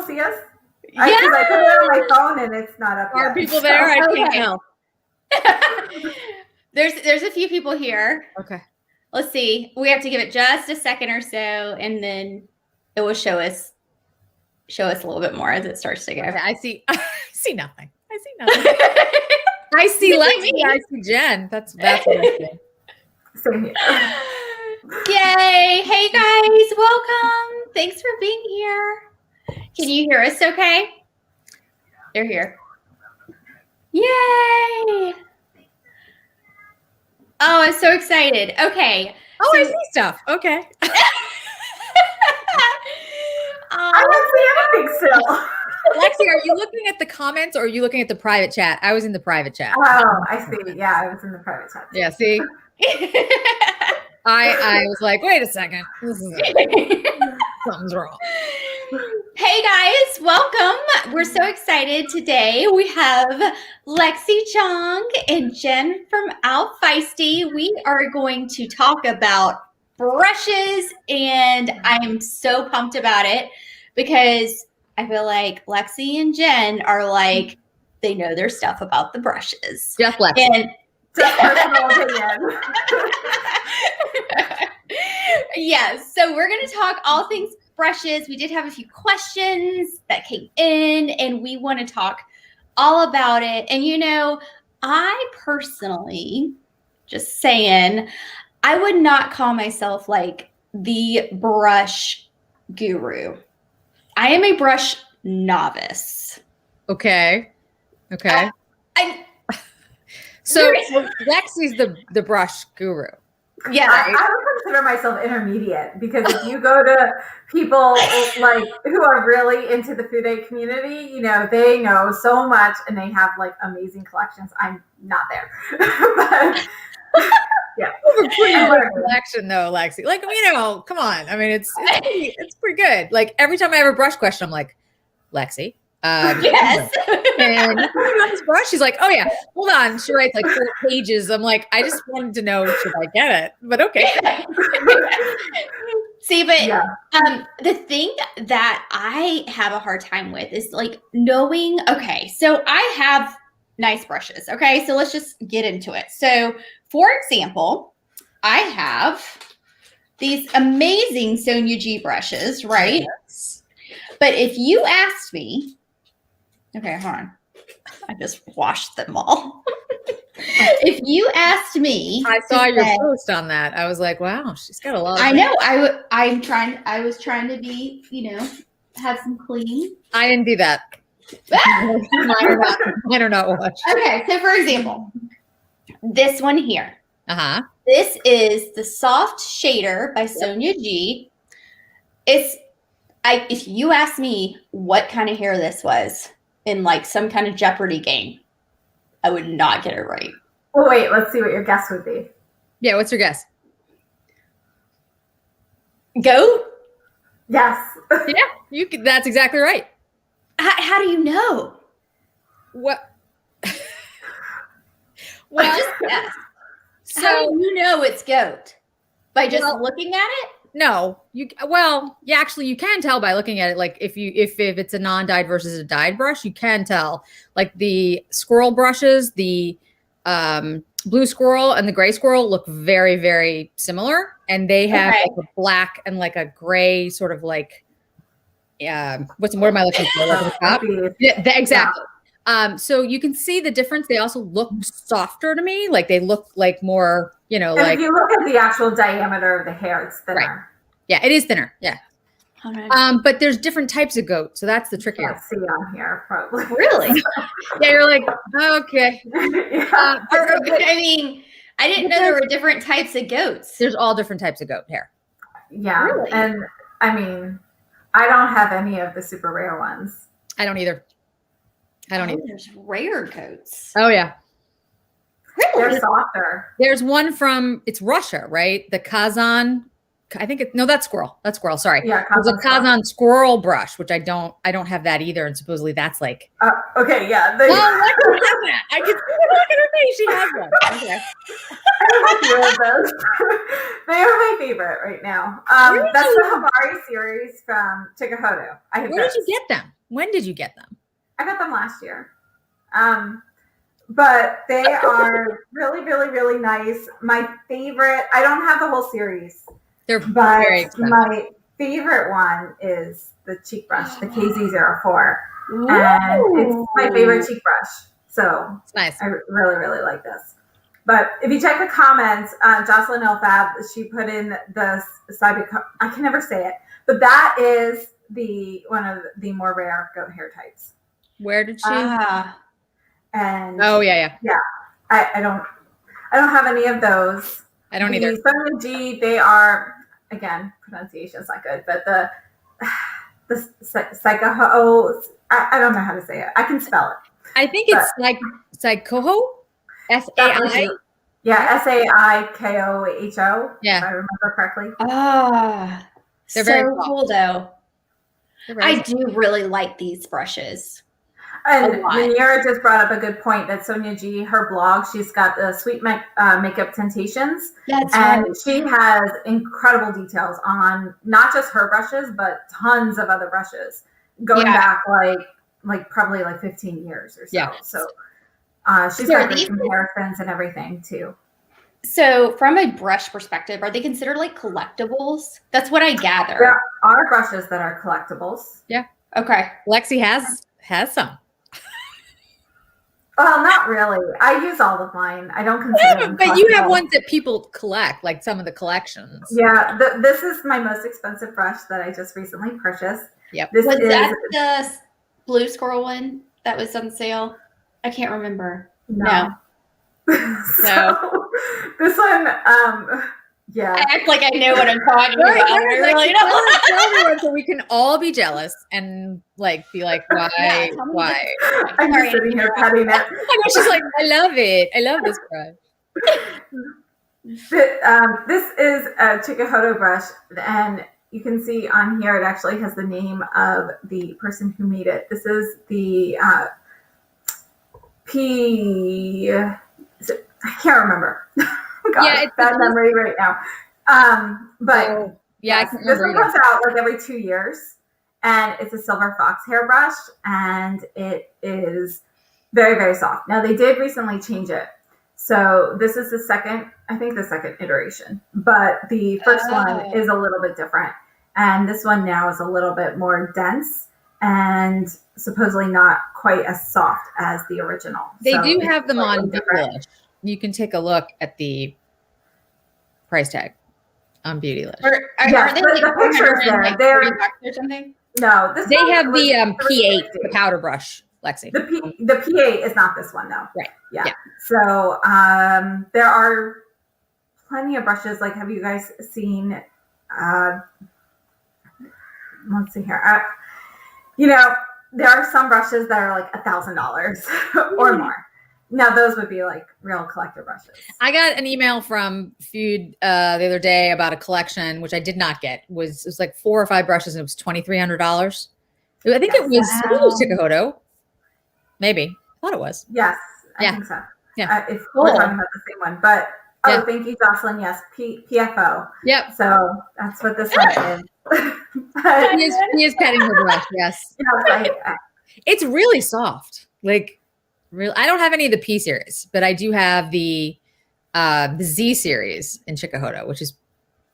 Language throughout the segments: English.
see us? Yeah. Because I put it on my phone and it's not up Are yet. people there? I can't tell. There's a few people here. Okay. Let's see. We have to give it just a second or so, and then it will show us a little bit more as it starts to go. Okay, I see nothing. I see Lexi. I see Jen. That's what I see. Same here. Yay. Hey guys, welcome. Thanks for being here. Can you hear us okay? They're here. Yay. Oh, I'm so excited. Okay. Oh, I see stuff. Okay. I don't see anything still. Lexi, are you looking at the comments or are you looking at the private chat? I was in the private chat. Oh, I see. Yeah, I was in the private chat. Yeah, see? I was like, wait a second. Something's wrong. Hey guys, welcome. We're so excited today. We have Lexi Jong and Jen from Allfeisty. We are going to talk about brushes, and I'm so pumped about it because I feel like Lexi and Jen are like, they know their stuff about the brushes. Just Lexi. And Just personal opinion. Yes, so we're going to talk all things brushes. We did have a few questions that came in, and we want to talk all about it. And you know, I personally, just saying, I would not call myself like the brush guru. I am a brush novice. Okay. So Lexi's the brush guru. Yeah. I would consider myself intermediate because if you go to people like who are really into the food aid community, you know, they know so much and they have like amazing collections. I'm not there. But yeah. You have a pretty good collection though, Lexi. Like, you know, come on. I mean, it's pretty good. Like every time I have a brush question, I'm like, Lexi. Yes. And this brush, she's like, oh yeah, hold on. She writes like 4 pages. I'm like, I just wanted to know, should I get it? But okay. See, but the thing that I have a hard time with is like knowing, okay, so I have nice brushes. Okay, so let's just get into it. So for example, I have these amazing Sonia G brushes, right? Yes. But if you asked me, okay, hold on. I just washed them all. If you asked me, I saw your post on that. I was like, wow, she's got a lot. I know. I was trying to be, you know, have some clean. I didn't do that. Mine are not washed. Okay, so for example, this one here. Uh-huh. This is the Soft Shader by Sonia G. If you asked me what kind of hair this was in like some kind of Jeopardy game, I would not get it right. Well, wait, let's see what your guess would be. Yeah, what's your guess? Goat? Yes. Yeah, that's exactly right. How do you know? What? Well, just guess. So how do you know it's goat? By just looking at it? No, actually you can tell by looking at it. Like if it's a non-dyed versus a dyed brush, you can tell. Like the squirrel brushes, the blue squirrel and the gray squirrel look very, very similar, and they have like a black and like a gray sort of like what am I looking for? Like top? Yeah, exactly. Yeah. So you can see the difference. They also look softer to me. Like they look like more, you know, and like if you look at the actual diameter of the hair, it's thinner. Right. Yeah, it is thinner. Yeah. Right. But there's different types of goat, so that's the tricky. Can't see on here, probably. Really? Yeah, you're like, okay. Yeah. I mean, I didn't know there were different types of goats. There's all different types of goat hair. Yeah, Really? and I mean, I don't have any of the super rare ones. I don't either. There's rare goats. Oh yeah. Really? They're softer. There's one from, it's Russia, right? The Kazan. I think that's squirrel. That's squirrel. Sorry. Yeah, there's a Kazan squirrel brush, which I don't have that either. And supposedly that's like. Okay, yeah. Oh, Lexi has that. I can see the look at her face. She has one. Okay. I have a few of those. They are my favorite right now. That's the Habari series from Chicahodo. Where did you get them? When did you get them? I got them last year. But they are really, really, really nice. My favorite, I don't have the whole series. They're but very expensive. My favorite one is the cheek brush, the KZ04. And it's my favorite cheek brush. So It's nice. I really, really like this. But if you check the comments, Jocelyn Elfab, she put in the I can never say it, but that is one of the more rare goat hair types. Where did she? And yeah. I don't have any of those. I don't either. Sony G, they are, again, pronunciation's not good, but the Chicahodo, I don't know how to say it. I can spell it. I think it's like Chicahodo, S-A-I. Yeah, Saikoho. Yeah, if I remember correctly. They're very cool though. I do really like these brushes. And Manira just brought up a good point that Sonia G, her blog, she's got the Sweet Makeup Temptations. That's and right. She has incredible details on not just her brushes, but tons of other brushes going back like probably like 15 years or so. Yeah. So she's got great comparisons and everything too. So from a brush perspective, are they considered like collectibles? That's what I gather. There are brushes that are collectibles. Yeah. Okay. Lexi has some. Well, not really. I use all of mine. I don't consider them but you have ones that people collect, like some of the collections. Yeah, this is my most expensive brush that I just recently purchased. Yep. Was that the blue squirrel one that was on sale? I can't remember. No. So this one, yeah. I act like I know what I'm talking about. I really don't. So we can all be jealous and like be like, why? Why? I'm just sitting here petting it. I know, she's like, I love it. I love this brush. This is a Chicahodo brush, and you can see on here it actually has the name of the person who made it. This is the I can't remember. God, yeah, it's bad memory right now. But yeah, yes, this one comes out like every 2 years, and it's a silver fox hair brush, and it is very, very soft. Now they did recently change it, so this is the second iteration, but the first one is a little bit different, and this one now is a little bit more dense and supposedly not quite as soft as the original. They do have them on Beautylish. You can take a look at the price tag on Beautylish. Are they the pictures there? like $30 or something? No, they have the P8, the powder brush, Lexi. The P8 is not this one though. Right. Yeah. So there are plenty of brushes. Like, have you guys seen? Let's see here. There are some brushes that are like $1,000 or more. Now those would be like real collector brushes. I got an email from Food the other day about a collection, which I did not get. It was like 4 or 5 brushes, and it was $2,300. I think it was Chicahodo. Maybe. I thought it was. Yes, I think so. Yeah. If we're talking about the same one. But thank you, Jocelyn. Yes, PFO. Yep. So that's what this one is. He is petting her brush, yes. It's really soft. Like, real. I don't have any of the P series, but I do have the Z series in Chicahodo, which is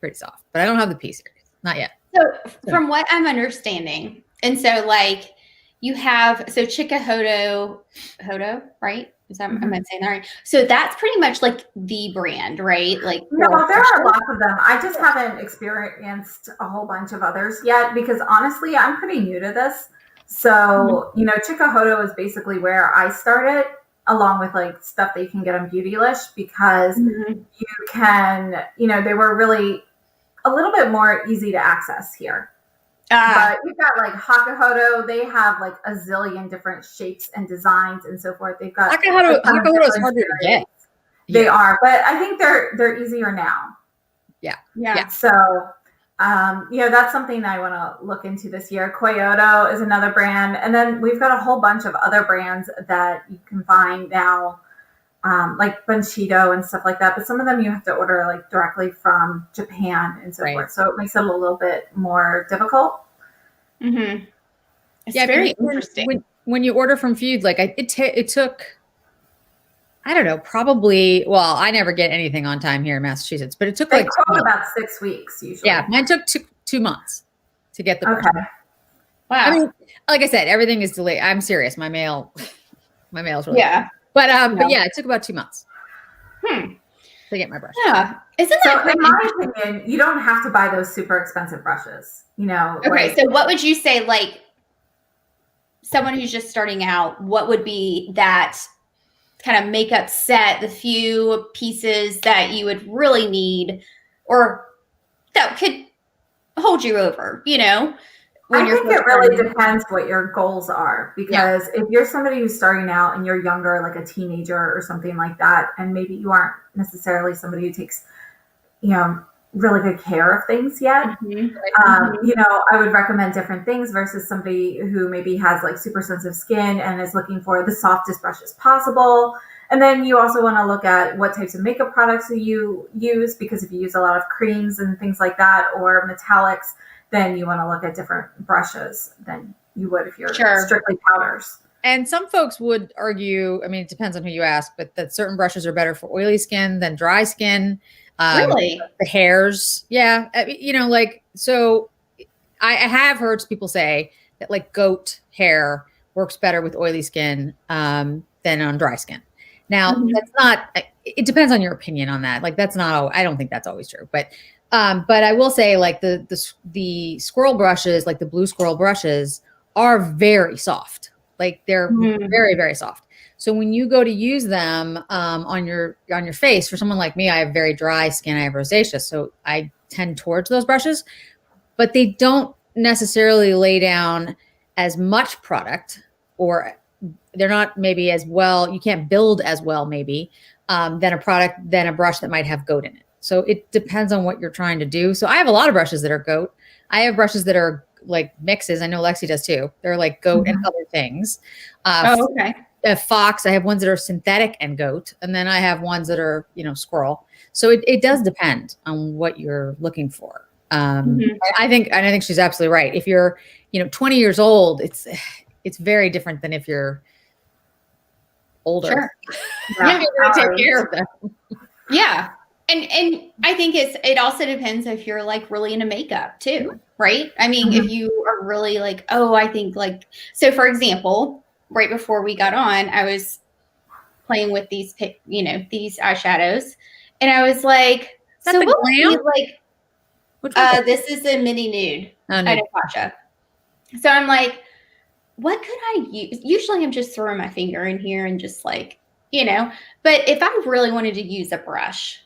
pretty soft. But I don't have the P series, not yet. So from what I'm understanding, and so like you have Chicahodo, right? Am I saying that right? So that's pretty much like the brand, right? Like no, there are lots of them. I just haven't experienced a whole bunch of others yet because honestly, I'm pretty new to this. So, Chicahodo is basically where I started, along with like stuff that you can get on Beautylish because you can, they were really a little bit more easy to access here. But you've got like Chicahodo, they have like a zillion different shapes and designs and so forth. They've got Chicahodo is harder to get. They are, but I think they're easier now. Yeah. So that's something I want to look into this year. Kyoto is another brand. And then we've got a whole bunch of other brands that you can find now, like Bunchido and stuff like that. But some of them you have to order like directly from Japan and so forth. So it makes it a little bit more difficult. Mm-hmm. It's very interesting. When you order from Feud, like it took, I don't know, probably, well, I never get anything on time here in Massachusetts, but it took like about 6 weeks usually. Yeah, mine took 2 months to get the brush. Okay. Wow. I mean, like I said, everything is delayed. I'm serious. My mail is really yeah. But yeah, it took about 2 months to get my brush. Yeah. Isn't that in my opinion, you don't have to buy those super expensive brushes, you know. Okay, so what would you say, like, someone who's just starting out, what would be that kind of makeup set, the few pieces that you would really need or that could hold you over, you know? I think it really depends what your goals are, because if you're somebody who's starting out and you're younger, like a teenager or something like that, and maybe you aren't necessarily somebody who takes, you know, really good care of things yet, you know, I would recommend different things versus somebody who maybe has like super sensitive skin and is looking for the softest brushes possible. And then you also want to look at what types of makeup products you use, because if you use a lot of creams and things like that or metallics, then you want to look at different brushes than you would if you're strictly powders. And some folks would argue, I mean, it depends on who you ask, but that certain brushes are better for oily skin than dry skin. Really? The hairs. Yeah. You know, like, so I have heard people say that like goat hair works better with oily skin than on dry skin. Now, that's not, it depends on your opinion on that. Like, that's not, I don't think that's always true, but I will say, like, the squirrel brushes, like the blue squirrel brushes, are very soft. Like, they're very, very soft. So when you go to use them on your face, for someone like me, I have very dry skin, I have rosacea, so I tend towards those brushes, but they don't necessarily lay down as much product, or they're not maybe as well, you can't build as well maybe than a brush that might have goat in it. So it depends on what you're trying to do. So I have a lot of brushes that are goat. I have brushes that are like mixes. I know Lexi does too. They're like goat and other things. Okay. Fox, I have ones that are synthetic and goat. And then I have ones that are, you know, squirrel. So it does depend on what you're looking for. I think she's absolutely right. If you're, you know, 20 years old, it's very different than if you're older. Sure. Yeah, you're going to take care of them. Yeah. And I think it also depends if you're like really into makeup too, right? I mean, if you are really like, oh, I think like, so for example, right before we got on, I was playing with these, you know, these eyeshadows, and I was like, so what would be like, this is a mini nude. I know, Pasha. So I'm like, what could I use? Usually I'm just throwing my finger in here and just like, you know, but if I really wanted to use a brush,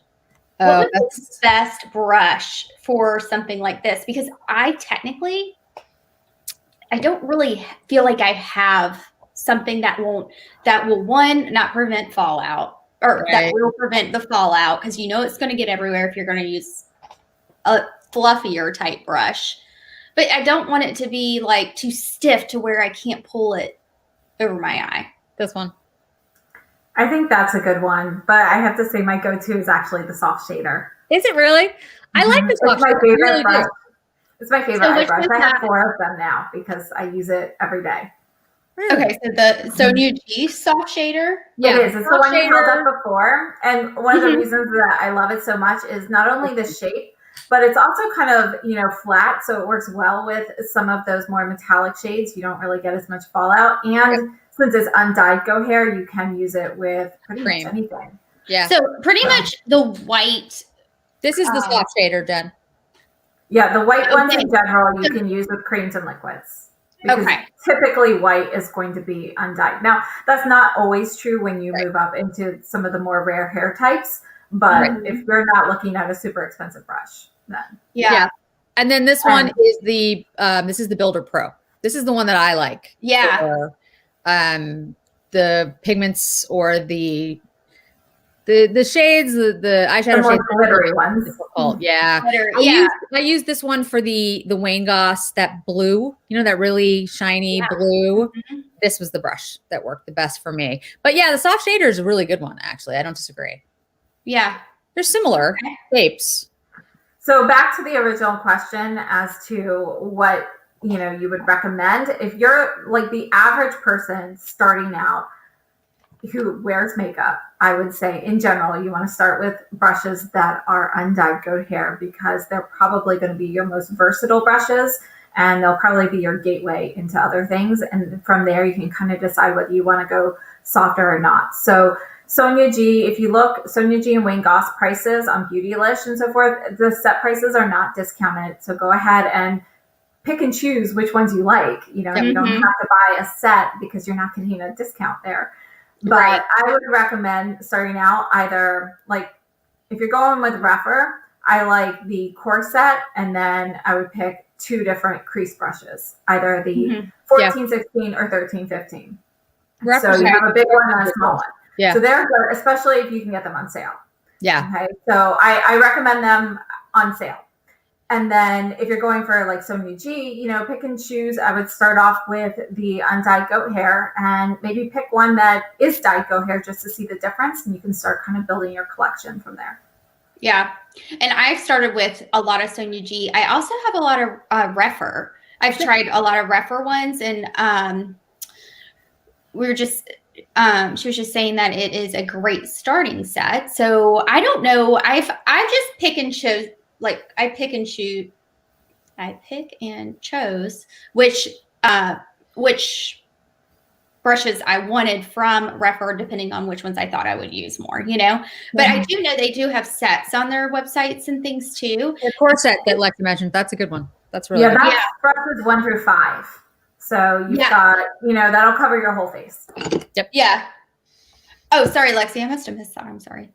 what would be the best brush for something like this? Because I don't really feel like I have something that will one, not prevent fallout, or that will prevent the fallout, because you know it's going to get everywhere if you're going to use a fluffier type brush. But I don't want it to be like too stiff to where I can't pull it over my eye. This one. I think that's a good one, but I have to say my go-to is actually the soft shader. Is it really? I like the soft shader. It's my favorite brush. It's my favorite eye brush. I have 4 of them now because I use it every day. Really? Okay, so the Sony G soft shader? Yeah, it is. It's the one you held up before. And one of the reasons that I love it so much is not only the shape, but it's also kind of, you know, flat. So it works well with some of those more metallic shades. You don't really get as much fallout. And since it's undyed goat hair, you can use it with pretty much anything. Yeah. So pretty much the white. This is the soft shader, Jen. Yeah, the white ones in general you can use with creams and liquids. Because typically white is going to be undyed. Now, that's not always true when you move up into some of the more rare hair types. But if you're not looking at a super expensive brush, then. Yeah. And then this one is the Builder Pro. This is the one that I like. Yeah. For, the pigments or the shades, the eyeshadow shades, glittery ones. Difficult. Yeah. I use this one for the Wayne Goss, that blue, you know, that really shiny blue. This was the brush that worked the best for me. But yeah, the soft shader is a really good one, actually. I don't disagree. Yeah. They're similar shapes. So back to the original question as to what you would recommend if you're like the average person starting out who wears makeup. I would say in general, you want to start with brushes that are undyed goat hair because they're probably going to be your most versatile brushes, and they'll probably be your gateway into other things. And from there, you can kind of decide whether you want to go softer or not. So Sonia G, if you look, Sonia G and Wayne Goss prices on Beautylish and so forth, the set prices are not discounted. So go ahead and pick and choose which ones you like. You don't have to buy a set because you're not getting a discount there. But I would recommend starting out either like if you're going with Rephr, I like the core set, and then I would pick 2 different crease brushes, either the 1416 or 1315. So you have a big one and a small one. Yeah. So they're good, especially if you can get them on sale. Yeah. Okay. So I recommend them on sale. And then if you're going for like Sonia G, pick and choose. I would start off with the undyed goat hair and maybe pick one that is dyed goat hair just to see the difference. And you can start kind of building your collection from there. Yeah. And I've started with a lot of Sonia G. I also have a lot of Rephr. I've tried a lot of Rephr ones, and we were just she was just saying that it is a great starting set. So I don't know. I just pick and chose. Like I pick and chose which brushes I wanted from Rephr, depending on which ones I thought I would use more, But I do know they do have sets on their websites and things too. The core set that Lexi mentioned, that's a good one. That's really good. That's brushes 1 through 5. So you've got, that'll cover your whole face. Yep. Yeah. Oh, sorry, Lexi. I must have missed that. I'm sorry.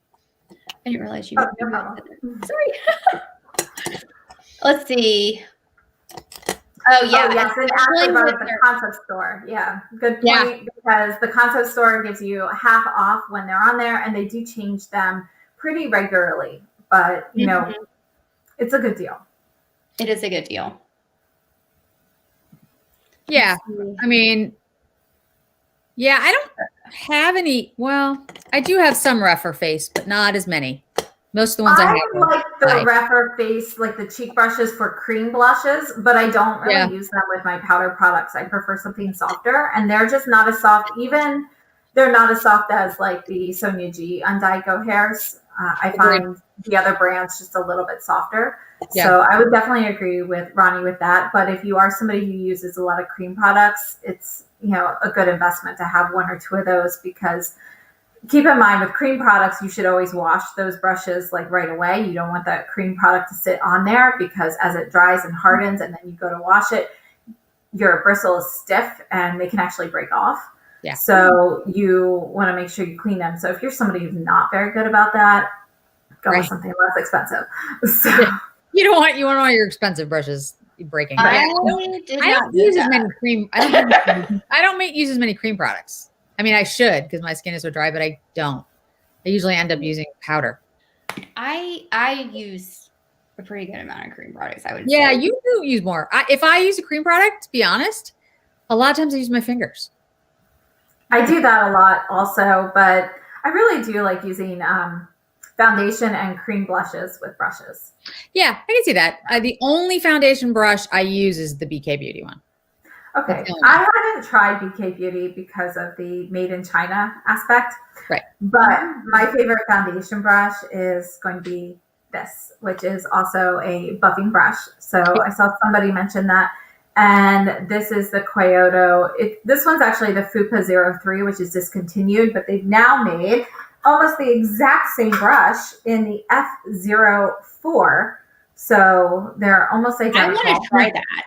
I didn't realize you. Sorry. Let's see. Oh yeah. Oh, yes, and ask about the concept store. Yeah, good point. Because the concept store gives you half off when they're on there, and they do change them pretty regularly. But it's a good deal. It is a good deal. Yeah, I mean, I don't have any. Well, I do have some Rephr face, but not as many. Most of the ones I have. Like the Rephr face, like the cheek brushes for cream blushes, but I don't really use them with my powder products. I prefer something softer, and they're just not as soft. Even they're not as soft as like the Sonia G undyed goat hairs. I find the other brands just a little bit softer. Yeah. So I would definitely agree with Ronnie with that. But if you are somebody who uses a lot of cream products, it's a good investment to have 1 or 2 of those, because keep in mind with cream products, you should always wash those brushes like right away. You don't want that cream product to sit on there, because as it dries and hardens and then you go to wash it, your bristle is stiff and they can actually break off. Yeah. So you want to make sure you clean them. So if you're somebody who's not very good about that, go with something less expensive. So you want your expensive brushes breaking. I don't use as many cream. I don't use as many cream products. I mean, I should, because my skin is so dry, but I don't. I usually end up using powder. I use a pretty good amount of cream products, I would say. Yeah, you do use more. If I use a cream product, to be honest, a lot of times I use my fingers. I do that a lot also, but I really do like using foundation and cream blushes with brushes. Yeah, I can see that. The only foundation brush I use is the BK Beauty one. Okay. I haven't tried BK Beauty because of the made in China aspect. Right. But my favorite foundation brush is going to be this, which is also a buffing brush. So I saw somebody mention that. And this is the Chicahodo. This one's actually the Fupa 03, which is discontinued, but they've now made almost the exact same brush in the F04. So they're almost identical. I want to try that.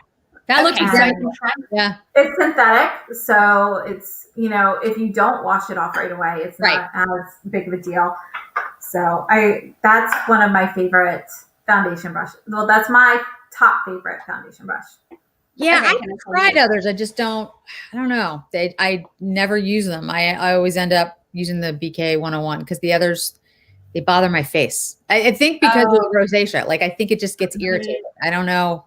That looks exactly. Yeah. It's synthetic. So it's, if you don't wash it off right away, it's not as big of a deal. So that's one of my favorite foundation brushes. Well, that's my top favorite foundation brush. Yeah, I've tried others. I just don't know. I never use them. I always end up using the BK 101 because the others, they bother my face. I think because of the rosacea. Like, I think it just gets irritated. I don't know.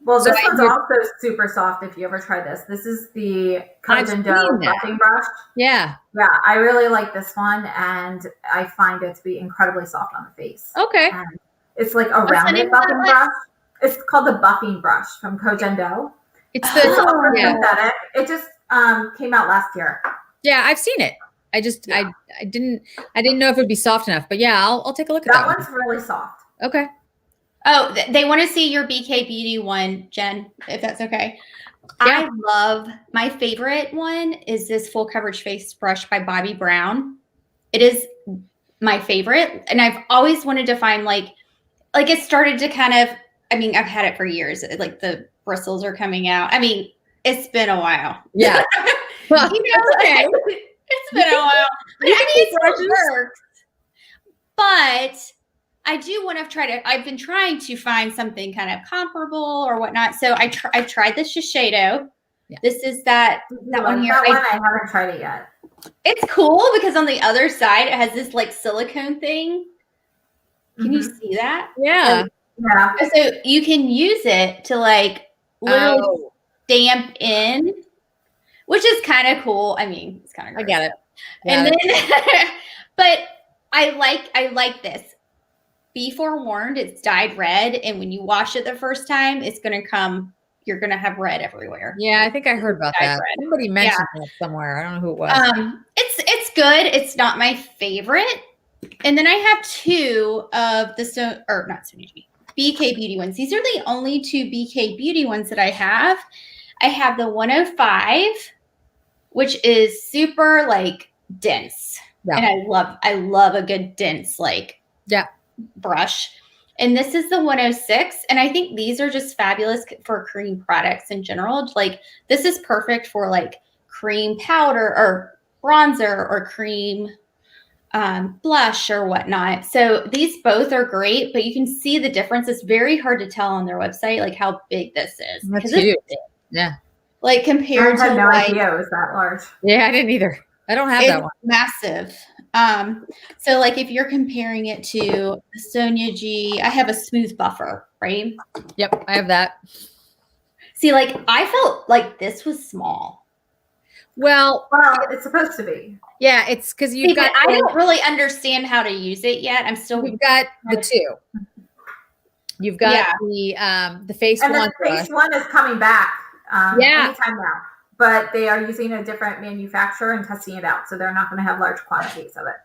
Well, this one's also super soft if you ever try this. This is the Chicahodo buffing brush. Yeah. Yeah, I really like this one, and I find it to be incredibly soft on the face. Okay. And it's like a rounded buffing brush. It's called the buffing brush from Chicahodo. It's It's the ultra yeah. synthetic. It just came out last year. Yeah, I've seen it. I just I didn't know if it would be soft enough, but yeah, I'll take a look at that That one's really soft. Okay. Oh, they want to see your BK Beauty one, Jen, if that's okay. Yeah. I love, my favorite one is this full coverage face brush by Bobbi Brown. It is my favorite. And I've always wanted to find like it started to kind of, I mean, I've had it for years. Like the bristles are coming out. I mean, it's been a while. Yeah. Well, okay. It's been a while. I mean, it still works. But I do want to I've been trying to find something kind of comparable or whatnot. So I've tried the Shiseido. Yeah. This is that one here. That one, I haven't tried it yet. It's cool because on the other side, it has this like silicone thing. Can you see that? Yeah. Yeah. So you can use it to like literally stamp in, which is kind of cool. I mean, it's kind of I get it. And then, but I like this. Be forewarned, it's dyed red, and when you wash it the first time, it's gonna come. You're gonna have red everywhere. Yeah, I think I heard about that. Red. Somebody mentioned that somewhere. I don't know who it was. It's good. It's not my favorite. And then I have two of the BK Beauty ones. These are the only two BK Beauty ones that I have. I have the 105, which is super like dense, and I love a good dense brush. And this is the 106, and I think these are just fabulous for cream products in general. Like this is perfect for like cream powder or bronzer or cream blush or whatnot. So these both are great, but you can see the difference. It's very hard to tell on their website like how big this is. That's huge. Yeah. Like compared to no idea it was that large. Yeah, I didn't either. I don't have that one. Massive. So like if you're comparing it to the Sonia G, I have a smooth buffer, right? Yep, I have that. See, like I felt like this was small. Well, it's supposed to be. Yeah, it's because you've got. I don't really understand how to use it yet. You've got the two. You've got the face one. And the face one is coming back. Anytime now. But they are using a different manufacturer and testing it out. So they're not going to have large quantities of it.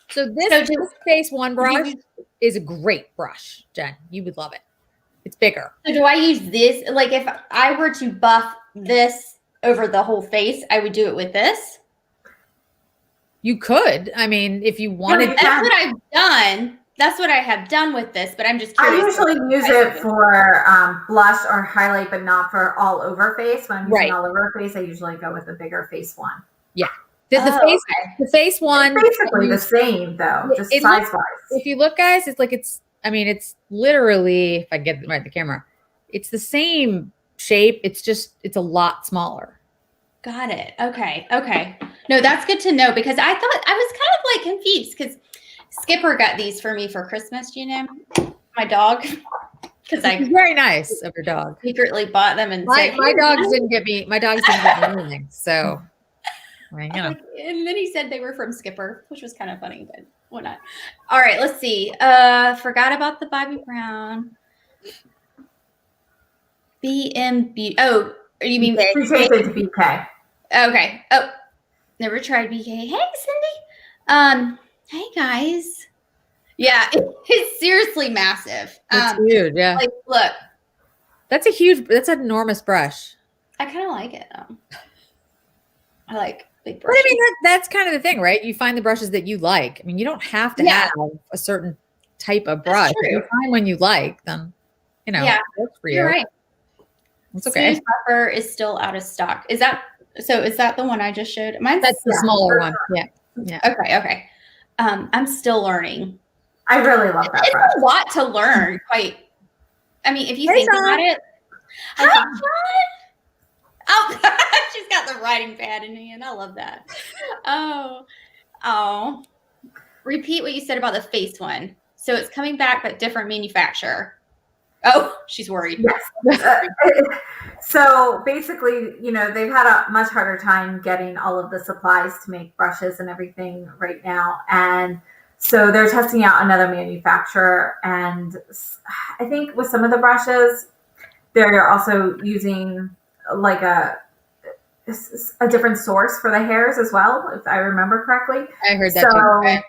So this face one brush is a great brush, Jen. You would love it. It's bigger. So do I use this? Like if I were to buff this over the whole face, I would do it with this? You could. I mean, if you wanted. That's what I've done. That's what I have done with this, but I'm just curious. I usually use it for blush or highlight, but not for all over face. When I'm using all over face, I usually go with the bigger face one. Yeah. The face one. It's basically the same though, just size wise. If you look, guys, it's literally, if I get it right at the camera, it's the same shape. It's a lot smaller. Got it. Okay. No, that's good to know because I thought I was kind of like confused because Skipper got these for me for Christmas, my dog. Because It's very nice of your dog. Secretly bought them and my dogs didn't get me anything. So and then he said they were from Skipper, which was kind of funny, but whatnot. All right, let's see. Forgot about the Bobbi Brown. BMB. Oh, you mean we changed it to BK. Okay. Oh, never tried BK. Hey, Cindy. Hey guys. Yeah, it's seriously massive. It's huge, yeah. Like, look. That's an enormous brush. I kind of like it. I like big brushes. But I mean, that's kind of the thing, right? You find the brushes that you like. I mean, you don't have to have a certain type of brush. If you find one you like, then, it works for you. You're right. It's okay. Smooth Buffer is still out of stock. Is that the one I just showed? That's the smaller one. Yeah. Okay. I'm still learning. I really love that brush. It's a lot to learn. If you think about it. Hi, John. Oh, she's got the writing pad in hand. I love that. Oh. Repeat what you said about the face one. So it's coming back, but different manufacturer. Oh, she's worried. Yes. So basically, they've had a much harder time getting all of the supplies to make brushes and everything right now. And so they're testing out another manufacturer. And I think with some of the brushes, they're also using like a different source for the hairs as well, if I remember correctly. I heard that So too. Okay.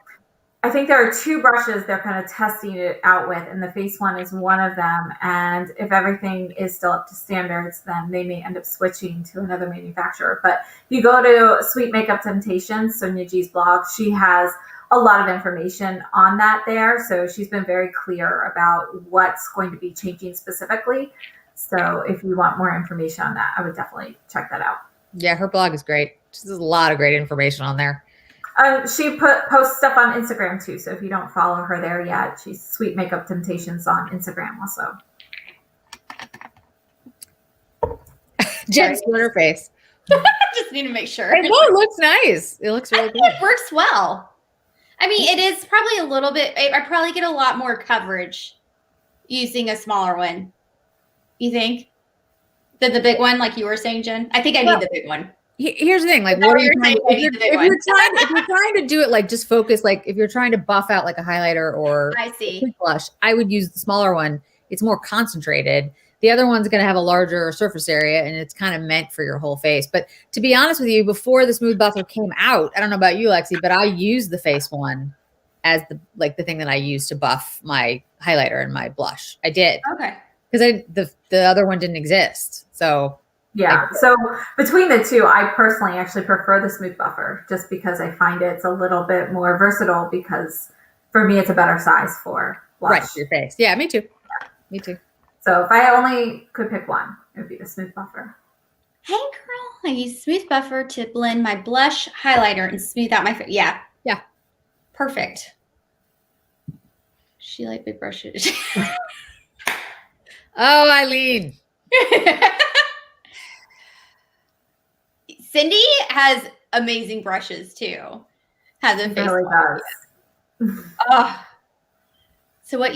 I think there are 2 brushes they're kind of testing it out with, and the face one is one of them. And if everything is still up to standards, then they may end up switching to another manufacturer. But you go to Sweet Makeup Temptations, Sonia G's blog, she has a lot of information on that there. So she's been very clear about what's going to be changing specifically. So if you want more information on that, I would definitely check that out. Yeah, her blog is great. There's a lot of great information on there. She posts stuff on Instagram too. So if you don't follow her there yet, she's Sweet Makeup Temptations on Instagram also. Jen's on her face. Just need to make sure. Hey, it looks nice. It looks really good. It works well. I mean, it is probably a little bit, I probably get a lot more coverage using a smaller one. You think? Than the big one, like you were saying, Jen? I think I need the big one. Here's the thing, like, what are you trying to, if you're trying to do it, like, just focus, like, if you're trying to buff out like a highlighter or I see a blush, I would use the smaller one. It's more concentrated. The other one's going to have a larger surface area, and it's kind of meant for your whole face. But to be honest with you, before the Smooth Buffer came out, I don't know about you, Lexi, but I used the face one as the thing that I used to buff my highlighter and my blush. I did. Okay. Because the other one didn't exist. So yeah. So between the 2, I personally actually prefer the Smooth Buffer just because I find it's a little bit more versatile, because for me it's a better size for blush. Right, for your face. Yeah, me too. Yeah. Me too. So if I only could pick one, it would be the Smooth Buffer. Hey girl, I use Smooth Buffer to blend my blush, highlighter, and smooth out my face. Yeah. Yeah. Perfect. She like big brushes. Oh, Eileen. Cindy has amazing brushes too. Has a face. Really does. Oh. So what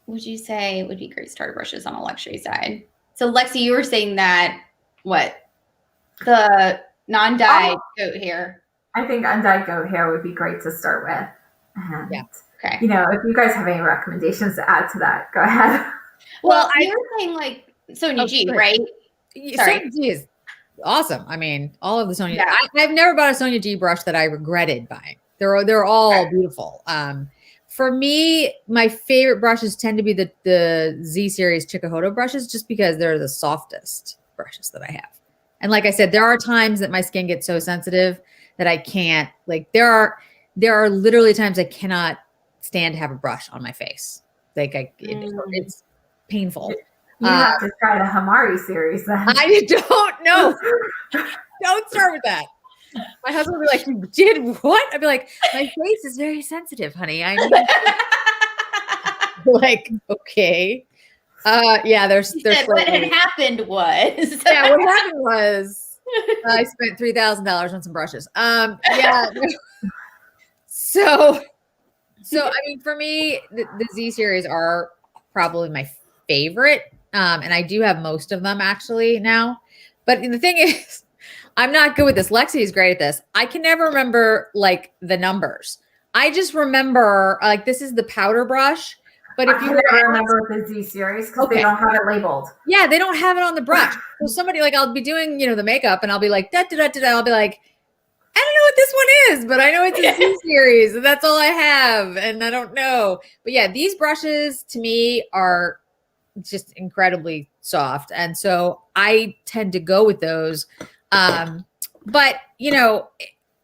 would you say would be great starter brushes on a luxury side? So Lexi, you were saying that the non-dyed goat hair. I think undyed goat hair would be great to start with. And, yeah. Okay. You know, if you guys have any recommendations to add to that, go ahead. Well, you were saying like Sonia G, right? Sonia G is awesome. I mean, all of the Sonia. Yeah. I've never bought a Sonia G brush that I regretted buying. They're all beautiful. For me, my favorite brushes tend to be the Z series Chicahodo brushes, just because they're the softest brushes that I have. And like I said, there are times that my skin gets so sensitive that I can't. Like there are literally times I cannot stand to have a brush on my face. Like it's painful. You have to try the Hamari series then. I don't know. Don't start with that. My husband will be like, "You did what?" I'd be like, "My face is very sensitive, honey." I need like, okay. Yeah, there's what had happened was yeah, what happened was I spent $3,000 on some brushes. Yeah. So I mean, for me, the Z series are probably my favorite. And I do have most of them actually now. But the thing is, I'm not good with this. Lexi is great at this. I can never remember like the numbers. I just remember like this is the powder brush. But if you never remember the Z series because they don't have it labeled. Yeah, they don't have it on the brush. So somebody like I'll be doing, the makeup and I'll be like, I'll be like, I don't know what this one is, but I know it's a Z series. And that's all I have. And I don't know. But yeah, these brushes to me are just incredibly soft. And so I tend to go with those. But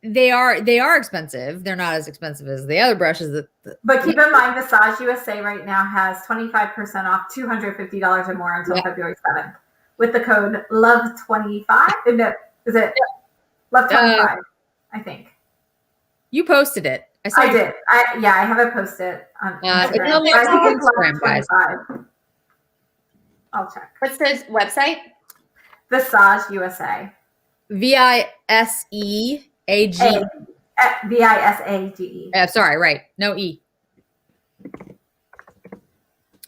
they are expensive. They're not as expensive as the other brushes. But keep in mind, Visage USA right now has 25% off, $250 or more until February 7th with the code LOVE25. No, is it LOVE25? I think. You posted it. I did. I have it posted on Instagram. It's on Instagram, guys. I'll check. What's the website? Visage USA. VISEAGE. VISAGE. Sorry, right. No E.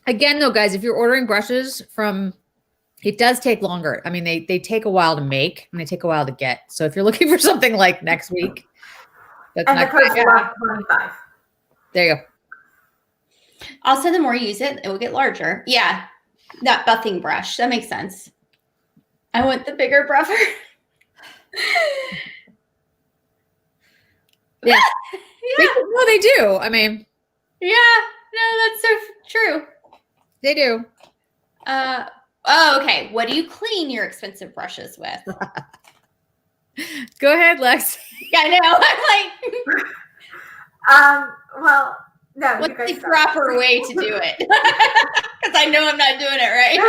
Again, though, guys, if you're ordering brushes it does take longer. I mean, they take a while to make and they take a while to get. So if you're looking for something like next week, that's and not the code's LOVE25. There you go. Also, the more you use it, it will get larger. Yeah. That buffing brush. That makes sense. I want the bigger brother. Yeah. Yeah. No, they do. I mean, Yeah. No, that's so true. they do. Okay. What do you clean your expensive brushes with? Go ahead, Lex. Yeah, I know. I'm like, Well, no. what's you guys the start. proper way to do it? Because I know I'm not doing it right.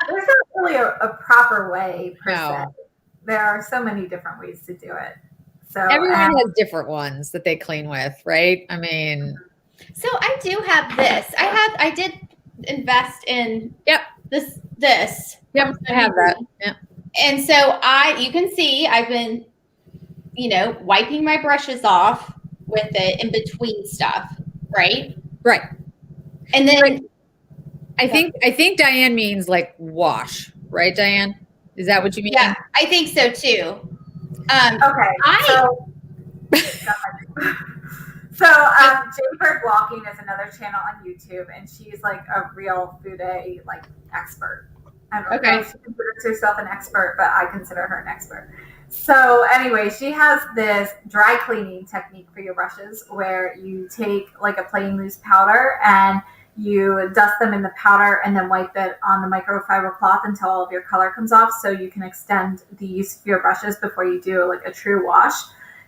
There's not really a proper way per No. se. There are so many different ways to do it. So Everyone has different ones that they clean with, right? I mean, So I do have this. I did invest in this. yep, I have that. Yeah. And so you can see I've been, wiping my brushes off with it in between stuff, right? Right. And then I think Diane means like wash, right, Diane? Is that what you mean? yeah, I think so too. So Jaybird Walking is another channel on YouTube, and she's like a real food like expert. I don't know if she considers herself an expert, but I consider her an expert. So anyway, she has this dry cleaning technique for your brushes where you take like a plain loose powder and you dust them in the powder and then wipe it on the microfiber cloth until all of your color comes off, so you can extend the use of your brushes before you do like a true wash.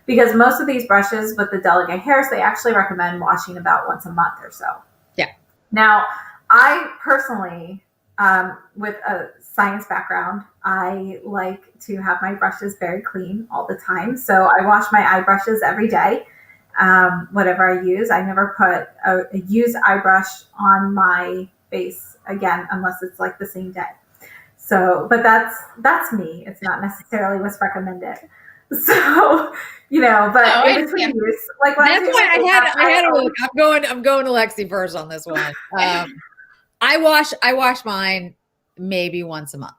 Because most of these brushes with the delicate hairs, they actually recommend washing about once a month or so. Yeah. Now, I personally, with a science background, I like to have my brushes very clean all the time. So I wash my eye brushes every day. Whatever I use, I never put a used eye brush on my face again, unless it's like the same day. So, but that's me. It's not necessarily what's recommended. So, but in between use, like when that's why I had a look. I'm going to Lexi first on this one. I wash mine maybe once a month.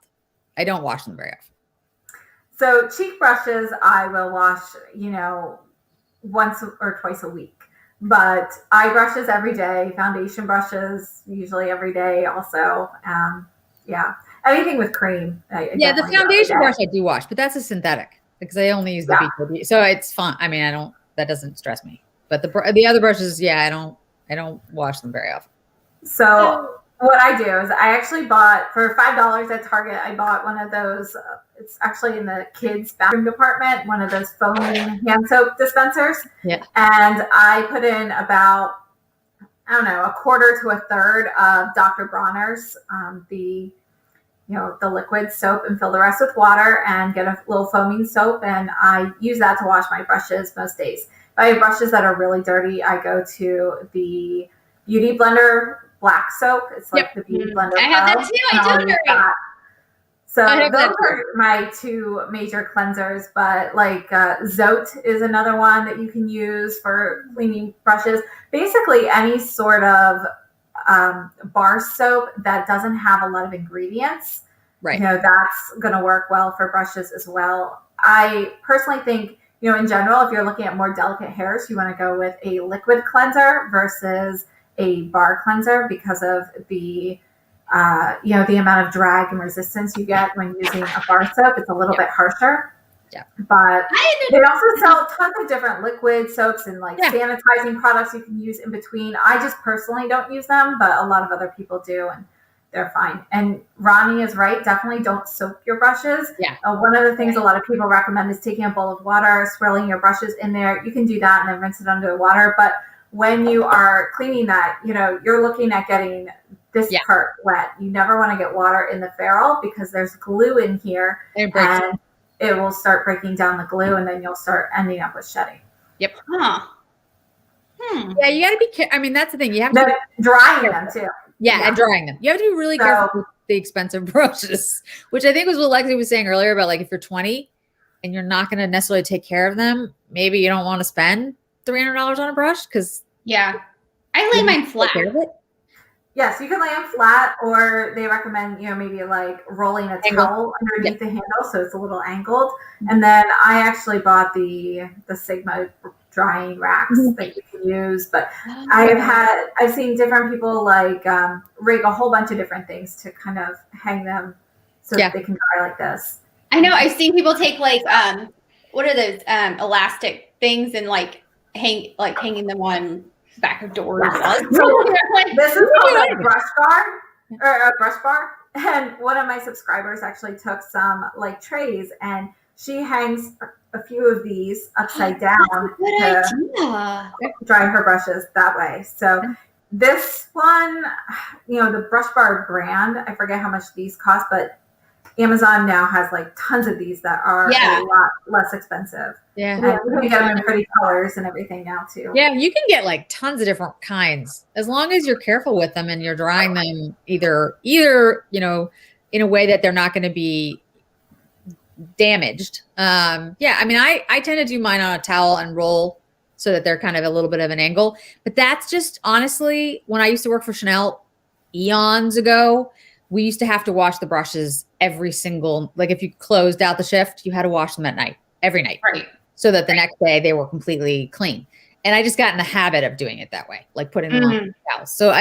I don't wash them very often. So cheek brushes, I will wash, once or twice a week. But eye brushes every day, foundation brushes usually every day also. Yeah. Anything with cream. The foundation brush I do wash, but that's a synthetic because I only use the BKB. So it's fine. I mean, that doesn't stress me. But the other brushes, I don't wash them very often. So what I do is I actually bought for $5 at Target. I bought one of those. It's actually in the kids' bathroom department. One of those foaming hand soap dispensers. Yeah. And I put in about a quarter to a third of Dr. Bronner's the liquid soap, and fill the rest with water and get a little foaming soap. And I use that to wash my brushes most days. If I have brushes that are really dirty, I go to the Beauty Blender black soap. It's like the Beauty Blender. I have that too. I do it. So those are my two major cleansers, but like Zote is another one that you can use for cleaning brushes. Basically any sort of bar soap that doesn't have a lot of ingredients, right? That's going to work well for brushes as well. I personally think, in general, if you're looking at more delicate hairs, you want to go with a liquid cleanser versus a bar cleanser because of the the amount of drag and resistance you get when using a bar soap. It's a little bit harsher. Yeah. But they also sell tons of different liquid soaps and sanitizing products you can use in between. I just personally don't use them, but a lot of other people do, and they're fine. And Ronnie is right. Definitely don't soak your brushes. Yeah. One of the things a lot of people recommend is taking a bowl of water, swirling your brushes in there. You can do that and then rinse it under the water. But when you are cleaning that, you're looking at getting this part wet. You never want to get water in the ferrule because there's glue in here, and it will start breaking down the glue, and then you'll start ending up with shedding. Yep. Huh. Yeah, you got to be careful. I mean, that's the thing. You have to be drying them too. Yeah, and drying them. You have to be really careful with the expensive brushes, which I think was what Lexi was saying earlier about, like, if you're 20 and you're not going to necessarily take care of them, maybe you don't want to spend $300 on a brush because I lay mine flat. Yes, you can lay them flat, or they recommend, maybe like rolling a towel underneath the handle so it's a little angled. And then I actually bought the Sigma drying racks that you can use. But I've seen different people rig a whole bunch of different things to kind of hang them so that they can dry like this. I know. I've seen people take like what are those elastic things and like hanging them on back of doors. Yes. Like, This is called a brush bar or a brush bar. And one of my subscribers actually took some like trays and she hangs a few of these upside down good to dry her brushes that way. So this one, you know, the brush bar brand, I forget how much these cost, but Amazon now has like tons of these that are a lot less expensive. Yeah. You can get them in pretty colors and everything now too. Yeah, you can get like tons of different kinds as long as you're careful with them and you're drying them either, you know, in a way that they're not going to be damaged. Yeah, I mean, I tend to do mine on a towel and roll so that they're kind of a little bit of an angle. But that's just honestly, when I used to work for Chanel eons ago, we used to have to wash the brushes every single, like if you closed out the shift, you had to wash them at night, every night. Right. So that the next day they were completely clean. And I just got in the habit of doing it that way, like putting them on the towels. So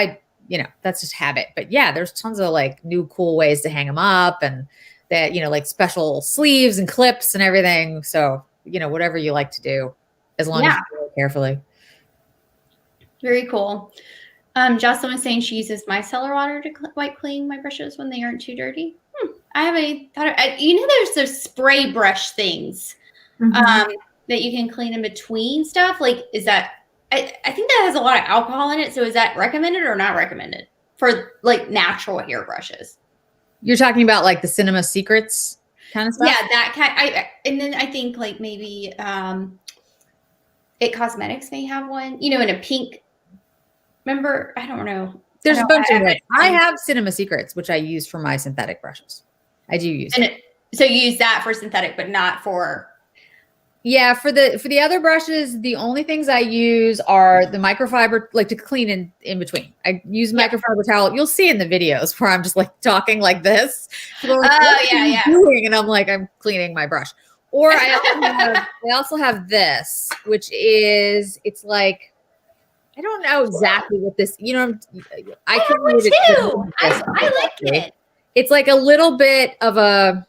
you know, that's just habit. But yeah, there's tons of like new cool ways to hang them up and that, you know, like special sleeves and clips and everything. So, you know, whatever you like to do, as long as you do it carefully. Very cool. Jocelyn was saying she uses micellar water to wipe clean my brushes when they aren't too dirty. I haven't thought. You know, there's those spray brush things that you can clean in between stuff. Like, is that? I think that has a lot of alcohol in it. So, is that recommended or not recommended for like natural hair brushes? You're talking about like the Cinema Secrets kind of stuff. Yeah, that kind. And then I think like maybe It Cosmetics may have one. You know, in a pink. Remember, I don't know. There's a bunch of it. I have Cinema Secrets, which I use for my synthetic brushes. I do use it. So you use that for synthetic, but not for. Yeah, for the other brushes, the only things I use are the microfiber, like to clean in between. I use microfiber towel. You'll see in the videos where I'm just like talking like this. Doing? And I'm like, I'm cleaning my brush. Or I also have this, which is, it's like, I don't know exactly what this, you know, I have one too. I like it. It's like a little bit of a,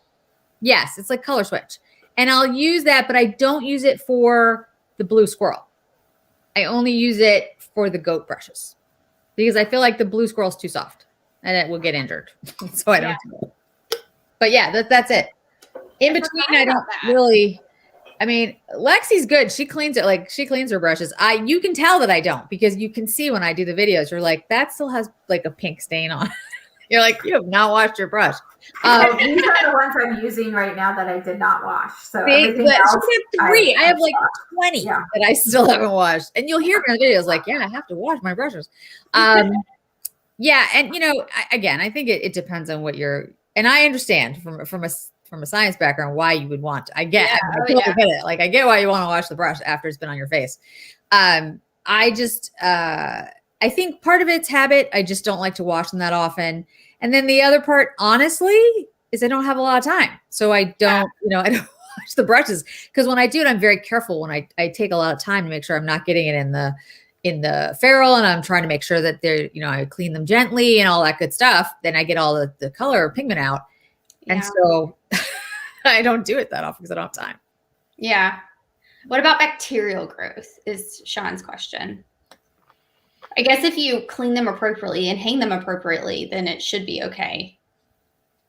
yes, it's like color switch. And I'll use that, but I don't use it for the blue squirrel. I only use it for the goat brushes because I feel like the blue squirrel is too soft and it will get injured. So I don't do it. But yeah, that's it. In between, I don't really. I mean, Lexi's good. She cleans it. Like she cleans her brushes. You can tell that I don't because you can see when I do the videos, you're like, that still has like a pink stain on. You're like, you have not washed your brush. These are the ones I'm using right now that I did not wash. So everything else, she had 3. I have like 20 that I still haven't washed. And you'll hear in the videos like, yeah, I have to wash my brushes. Yeah. And you know, again, I think it depends on what you're, and I understand from a science background why you would want to. I get it. Like I get why you want to wash the brush after it's been on your face. I just I think part of it's habit. I just don't like to wash them that often. And then the other part, honestly, is I don't have a lot of time. So I don't, I don't wash the brushes because when I do it, I'm very careful when I take a lot of time to make sure I'm not getting it in the ferrule and I'm trying to make sure that they're, I clean them gently and all that good stuff. Then I get all the color or pigment out. Yeah. And so I don't do it that often because I don't have time. Yeah. What about bacterial growth is Sean's question. I guess if you clean them appropriately and hang them appropriately, then it should be okay.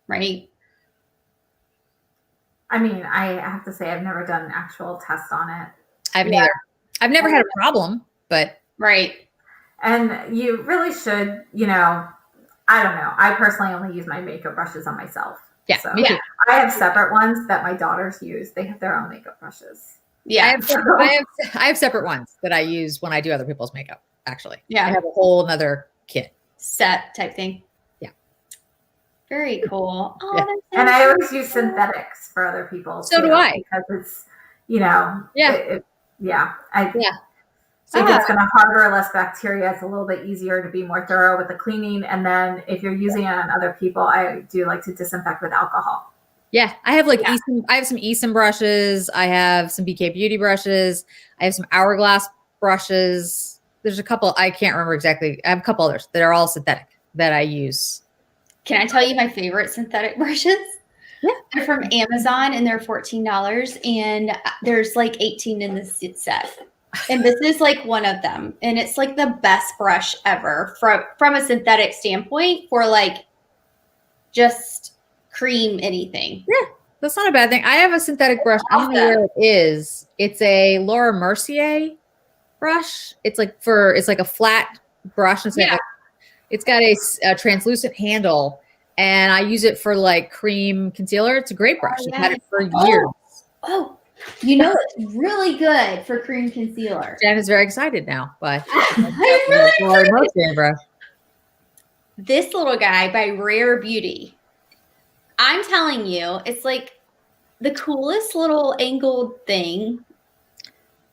Right? I mean, I have to say I've never done an actual test on it. I've never had a problem, but. Right. And you really should, I don't know. I personally only use my makeup brushes on myself. Yeah. So I have separate ones that my daughters use. They have their own makeup brushes. Yeah. I have separate ones that I use when I do other people's makeup, actually. Yeah. I have a whole other kit. Set type thing. Yeah. Very cool. Oh, yeah. And I always use synthetics for other people. So do I. Because it's, I So think it's going to harbor less bacteria. It's a little bit easier to be more thorough with the cleaning. And then if you're using it on other people, I do like to disinfect with alcohol. Yeah, I have I have some Esom brushes. I have some BK Beauty brushes. I have some Hourglass brushes. There's a couple, I can't remember exactly. I have a couple others that are all synthetic that I use. Can I tell you my favorite synthetic brushes? Yeah. They're from Amazon and they're $14 and there's like 18 in this set. And this is like one of them. And it's like the best brush ever from a synthetic standpoint for like just cream anything. Yeah, that's not a bad thing. I have a synthetic brush. I don't know where it is. It's a Laura Mercier brush. It's like a flat brush. It's got a translucent handle, and I use it for like cream concealer. It's a great brush. I've had it for years. Oh, it's really good for cream concealer. Jen is very excited now, but I'm really Laura Mercier brush. This little guy by Rare Beauty. I'm telling you, it's like the coolest little angled thing.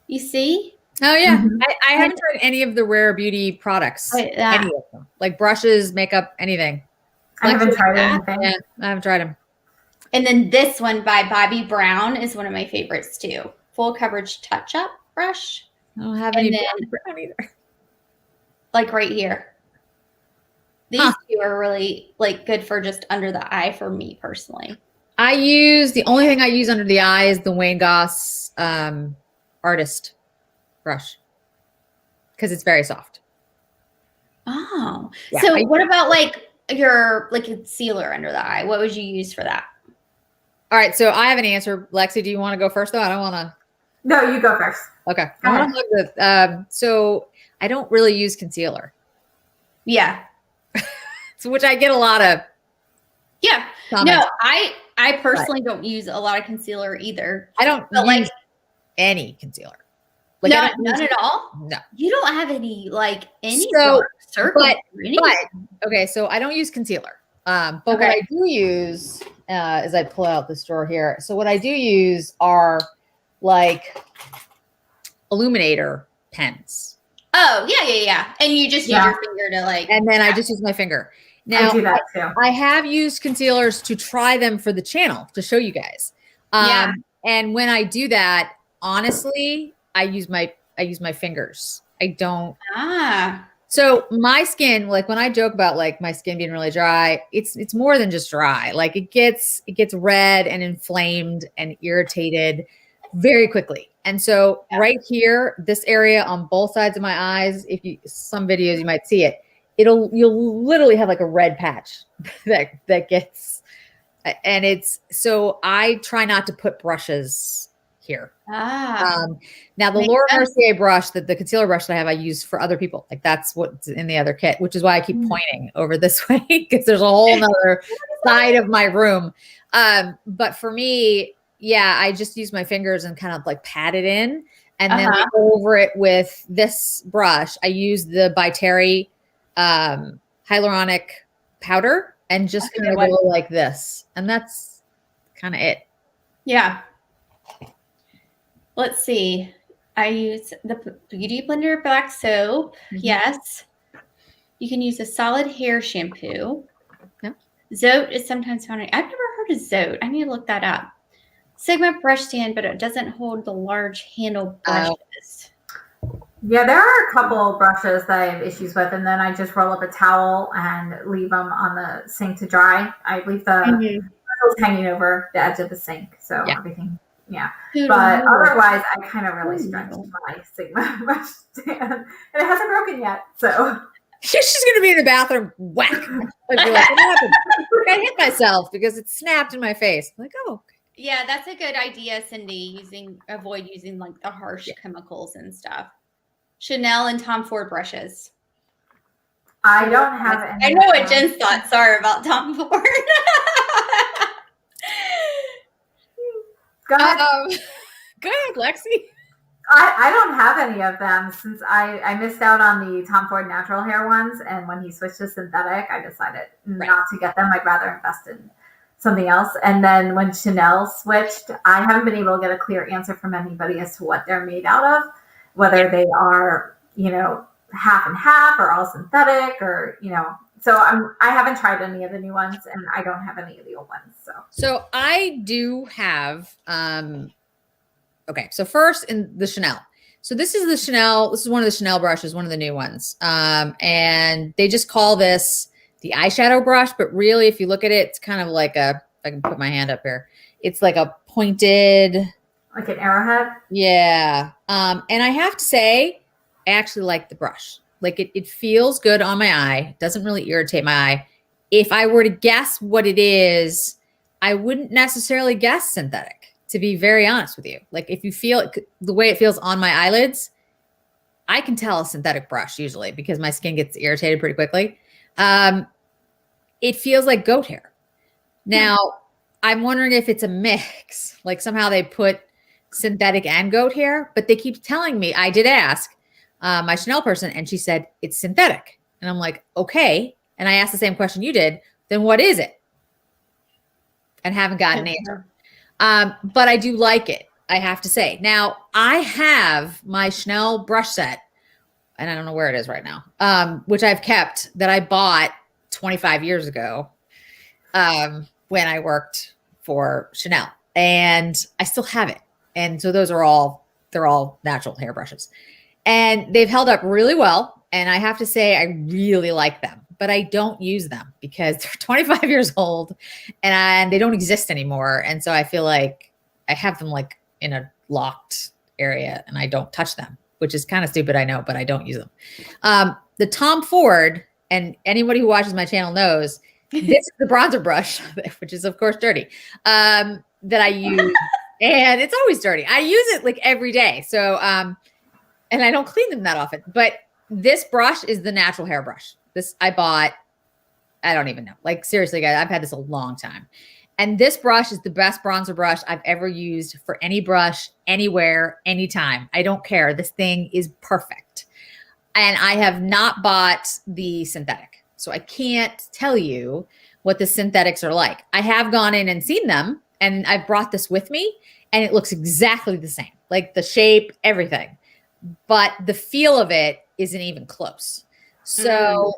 You see? Oh yeah, I haven't tried any of the Rare Beauty products. Any of them, like brushes, makeup, anything. I haven't tried anything. Yeah, I haven't tried them. And then this one by Bobbi Brown is one of my favorites too. Full coverage touch-up brush. I don't have any brown either. Like right here. These two are really like good for just under the eye for me personally. The only thing I use under the eye is the Wayne Goss artist brush because it's very soft. Oh, yeah, so what about like your concealer under the eye? What would you use for that? All right, so I have an answer. Lexi, do you want to go first though? I don't want to. No, you go first. Okay. So I don't really use concealer. Yeah. So which I get a lot of. Yeah. comments. No, I personally don't use a lot of concealer either. I don't use any concealer. Like none at all? No. You don't have any circles but okay, so I don't use concealer. But what I do use as I pull out this drawer here. So what I do use are like illuminator pens. Oh, yeah. And you just use your finger to and then I just use my finger. Now, I do that too. I have used concealers to try them for the channel to show you guys. And when I do that, honestly, I use my fingers. I don't. So my skin, like when I joke about like my skin being really dry, it's more than just dry. Like it gets red and inflamed and irritated very quickly. And so right here, this area on both sides of my eyes, some videos you might see it, you'll literally have like a red patch that gets, and so I try not to put brushes here. Now the Laura Mercier brush, the concealer brush that I have, I use for other people. Like that's what's in the other kit, which is why I keep pointing over this way because there's a whole nother side of my room. But for me, I just use my fingers and kind of like pat it in, and then I go over it with this brush. I use the by Terry hyaluronic powder and just kind of go like this, and that's kind of it. Yeah. Let's see. I use the Beauty Blender black soap. Yes. You can use a solid hair shampoo. Yeah. Zote is sometimes found. I've never heard of Zote. I need to look that up. Sigma brush stand, but it doesn't hold the large handle brushes. Yeah, there are a couple brushes that I have issues with, and then I just roll up a towel and leave them on the sink to dry. I leave the bristles hanging over the edge of the sink, so everything. Yeah, but otherwise, I kind of really stretched my Sigma brush stand, and it hasn't broken yet. So she's gonna be in the bathroom, whack! Like, what happened? I hit myself because it snapped in my face. I'm like, oh. Yeah, that's a good idea, Cindy. Avoid using like the harsh chemicals and stuff. Chanel and Tom Ford brushes. I don't have any. I know what Jen's thoughts are about Tom Ford. Go ahead. Go ahead, Lexi. I don't have any of them since I missed out on the Tom Ford natural hair ones, and when he switched to synthetic, I decided not to get them. I'd rather invest in something else. And then when Chanel switched, I haven't been able to get a clear answer from anybody as to what they're made out of, whether they are, half and half or all synthetic or, so I haven't tried any of the new ones, and I don't have any of the old ones. So I do have, okay. So first in the Chanel. So this is one of the Chanel brushes, one of the new ones. And they just call this the eyeshadow brush, but really if you look at it, it's kind of like I can put my hand up here. It's like a pointed, Like an arrowhead? yeah. And I have to say, I actually like the brush. Like it feels good on my eye. It doesn't really irritate my eye. If I were to guess what it is, I wouldn't necessarily guess synthetic, to be very honest with you. Like if you feel it, the way it feels on my eyelids, I can tell a synthetic brush usually because my skin gets irritated pretty quickly. It feels like goat hair. Now, I'm wondering if it's a mix, like somehow they put synthetic and goat hair, but they keep telling me, I did ask my Chanel person and she said it's synthetic. And I'm like, okay. And I asked the same question you did, then what is it? And haven't gotten an answer. But I do like it, I have to say. Now, I have my Chanel brush set, and I don't know where it is right now, which I've kept, that I bought 25 years ago when I worked for Chanel. And I still have it. And so those are all, they're all natural hair brushes. And they've held up really well. And I have to say, I really like them. But I don't use them because they're 25 years old and they don't exist anymore. And so I feel like I have them like in a locked area and I don't touch them, which is kind of stupid, I know, but I don't use them. The Tom Ford, and anybody who watches my channel knows, this is the bronzer brush, which is of course dirty, that I use. And it's always dirty. I use it like every day. So, and I don't clean them that often, but this brush is the natural hair brush. This I bought, I don't even know. Like seriously, guys, I've had this a long time. And this brush is the best bronzer brush I've ever used for any brush, anywhere, anytime. I don't care. This thing is perfect. And I have not bought the synthetic. So I can't tell you what the synthetics are like. I have gone in and seen them and I've brought this with me and it looks exactly the same. Like the shape, everything. But the feel of it isn't even close. So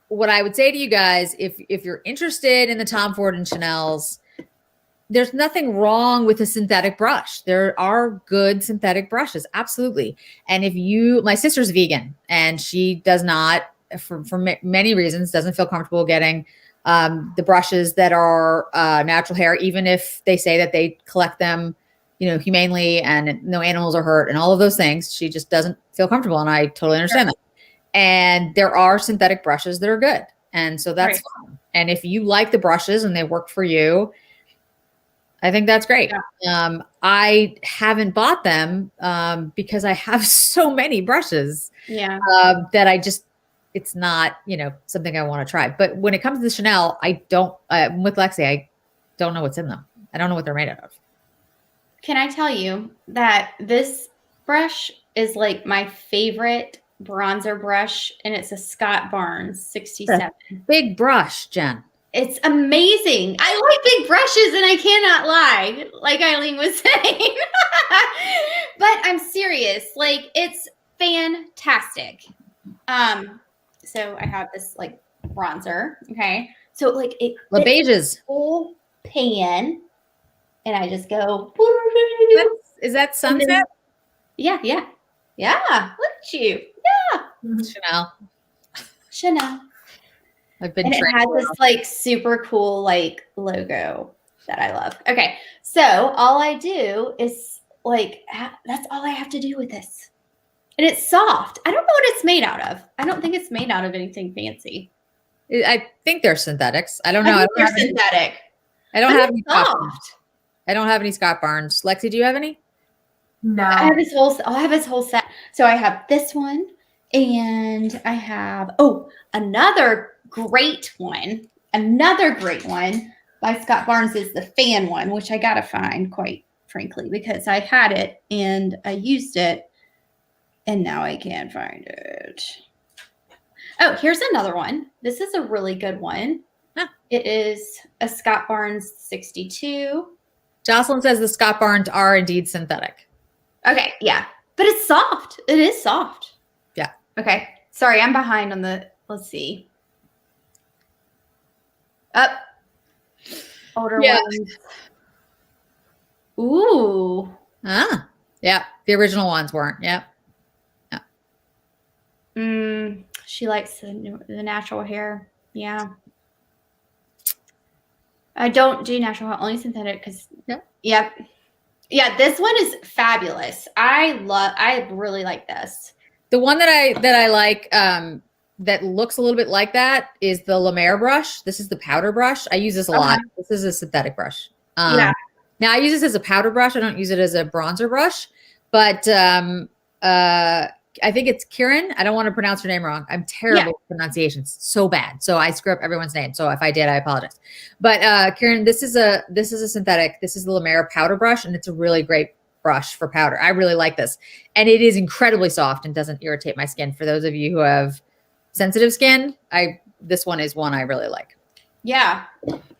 what I would say to you guys, if you're interested in the Tom Ford and Chanel's, there's nothing wrong with a synthetic brush. There are good synthetic brushes, absolutely. And if you, my sister's vegan and she does not, for many reasons, doesn't feel comfortable getting the brushes that are natural hair, even if they say that they collect them, you know, humanely and no animals are hurt and all of those things. She just doesn't feel comfortable. And I totally understand that. And there are synthetic brushes that are good. And so that's fun. And if you like the brushes and they work for you, I think that's great. Yeah. I haven't bought them because I have so many brushes that I just, it's not, you know, something I want to try. But when it comes to the Chanel, I don't, with Lexi, I don't know what's in them. I don't know what they're made out of. Can I tell you that this brush is like my favorite bronzer brush, and it's a Scott Barnes 67. Big brush, Jen. It's amazing. I like big brushes and I cannot lie, like Eileen was saying. But I'm serious. Like, it's fantastic. So I have this like bronzer. Okay. So like it beiges whole pan. And I just go. Is that sunset? Yeah. Look at you. Yeah. Chanel. I've been. And it has this like super cool like logo that I love. Okay, so all I do is like that's all I have to do with this, and it's soft. I don't know what it's made out of. I don't think it's made out of anything fancy. I think they're synthetics. I don't know. They're synthetic. I don't have any soft. I don't have any Scott Barnes. Lexi, do you have any? No. I have his whole set. So I have this one, and I have another great one by Scott Barnes is the fan one, which I gotta find, quite frankly, because I had it and I used it, and now I can't find it. Oh, here's another one. This is a really good one. Huh. It is a Scott Barnes 62. Jocelyn says the Scott Barnes are indeed synthetic. Okay, yeah. But it's soft. It is soft. Yeah. Okay. Sorry, I'm behind on the, let's see. Up. Older ones. Ooh. Ah. Yeah. The original ones weren't. Yeah. She likes the natural hair. Yeah. I don't do natural, only synthetic because. Yep. Yep. Yeah, this one is fabulous. I really like this. The one that I like that looks a little bit like that is the Lemare brush. This is the powder brush. I use this a lot. This is a synthetic brush. Yeah. Now I use this as a powder brush. I don't use it as a bronzer brush, but I think it's Kieran. I don't want to pronounce her name wrong. I'm terrible with pronunciations, so bad. So I screw up everyone's name. So if I did, I apologize. But Kieran, this is a synthetic. This is the Lemare powder brush, and it's a really great brush for powder. I really like this, and it is incredibly soft and doesn't irritate my skin. For those of you who have sensitive skin, this one is one I really like. Yeah,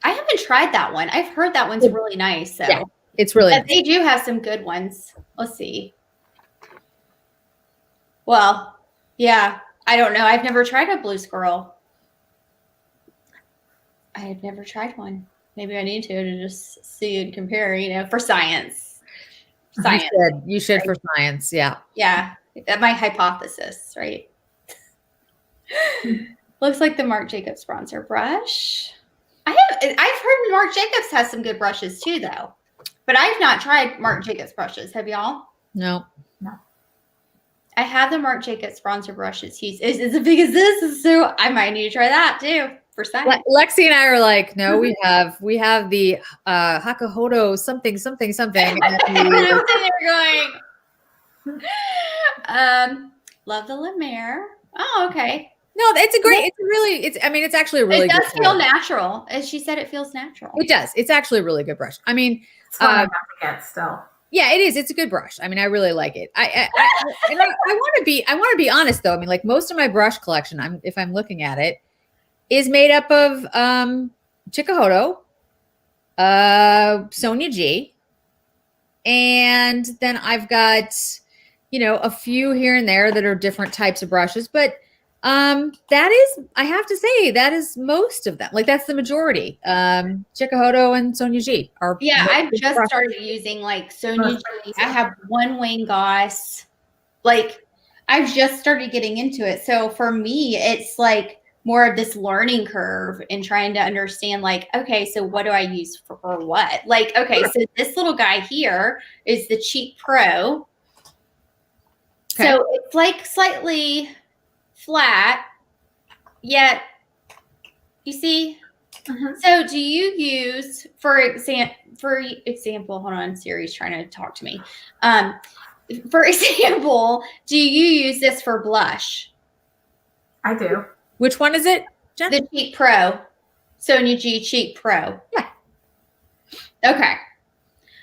I haven't tried that one. I've heard that one's really nice. So yeah, it's really nice. They do have some good ones. Let's see. Well, yeah, I don't know. I've never tried a blue squirrel. I have never tried one. Maybe I need to just see and compare, for science. Science. You should right? For science. Yeah. Yeah. That's my hypothesis, right? Looks like the Marc Jacobs bronzer brush. I've heard Marc Jacobs has some good brushes too, though. But I've not tried Marc Jacobs brushes. Have y'all? No. I have the Marc Jacobs bronzer brushes. It's as big as this, so I might need to try that too for science. Lexi and I are like, no, we have the Chicahodo something. I'm sitting there going, love the Lemare. Oh, okay. No, it's actually a really it does good feel natural. As she said, it feels natural. It does. It's actually a really good brush. I mean, it's fun enough to get still. Yeah, it is. It's a good brush. I mean, I really like it. I want to be honest though. I mean, like most of my brush collection, if I'm looking at it, is made up of Chicahodo, Sonia G, and then I've got a few here and there that are different types of brushes, but that is, I have to say, that is most of them. Like that's the majority. Chicahodo and Sonia G are. Yeah, I've just started using like Sonia G. I have one Wayne Goss. Like I've just started getting into it. So for me, it's like more of this learning curve and trying to understand like, okay, so what do I use for what? Like, okay, so this little guy here is the Cheek Pro. Okay. So it's like slightly flat, yet you see. So do you use, for example, hold on, Siri's trying to talk to me. For example, do you use this for blush? I do. Which one is it, Jen? The Cheek Pro, Sonia G Cheek Pro. Yeah. Okay.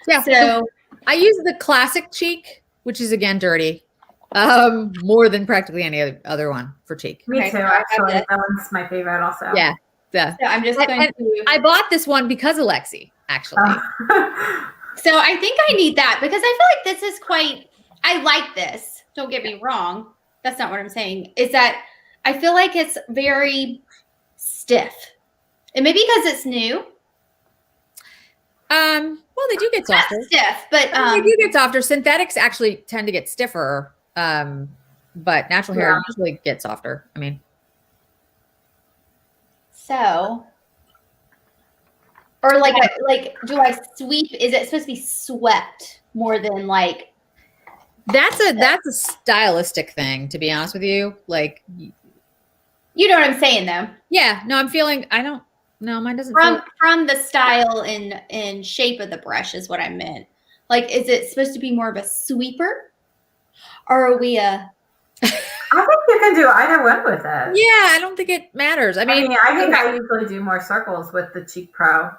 Yeah. So I use the classic cheek, which is again dirty. More than practically any other one for cheek. Me too, actually. That one's my favorite also. Yeah. So I'm just going to. I bought this one because of Lexi, actually. So I think I need that because I feel like this is I like this. Don't get me wrong. That's not what I'm saying. Is that I feel like it's very stiff. And maybe because it's new. Well, they do get softer. Not stiff, but they do get softer. Synthetics actually tend to get stiffer. But natural hair usually gets softer. I mean, so, or like, do I sweep? Is it supposed to be swept more than like? That's a stylistic thing, to be honest with you. Like, you know what I'm saying, though. Yeah. No, I'm feeling. I don't. No, mine doesn't. From the style and shape of the brush is what I meant. Like, is it supposed to be more of a sweeper? Or are we a... I think you can do either one with it. Yeah, I don't think it matters. I mean I think I usually do more circles with the Cheek Pro.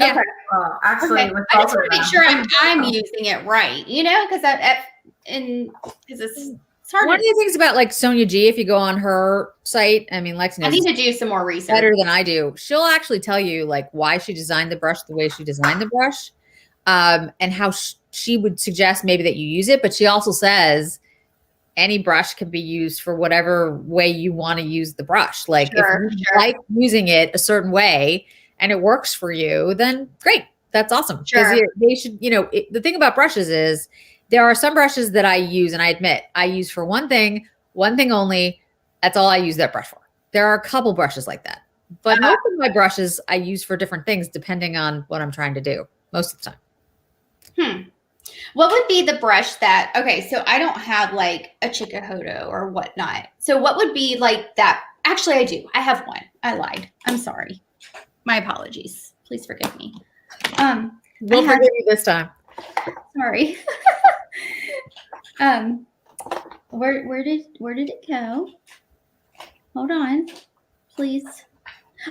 Yeah. Okay. Well, actually, okay. I just want to make sure I'm using it right, because it's hard. One of the things about like Sonia G, if you go on her site, I mean, Lexi knows I need to do some more research. Better than I do. She'll actually tell you like why she designed the brush the way she designed the brush. And how she would suggest maybe that you use it. But she also says any brush can be used for whatever way you want to use the brush. Like if you like using it a certain way and it works for you, then great. That's awesome. Sure. They should, the thing about brushes is there are some brushes that I use, and I admit I use for one thing only. That's all I use that brush for. There are a couple brushes like that. But most of my brushes I use for different things depending on what I'm trying to do most of the time. What would be the brush that, okay, so I don't have like a Chicahodo or whatnot. So what would be like that? Actually, I do. I have one. I lied. I'm sorry. My apologies. Please forgive me. We'll forgive you this time. Sorry. Where did it go? Hold on, please.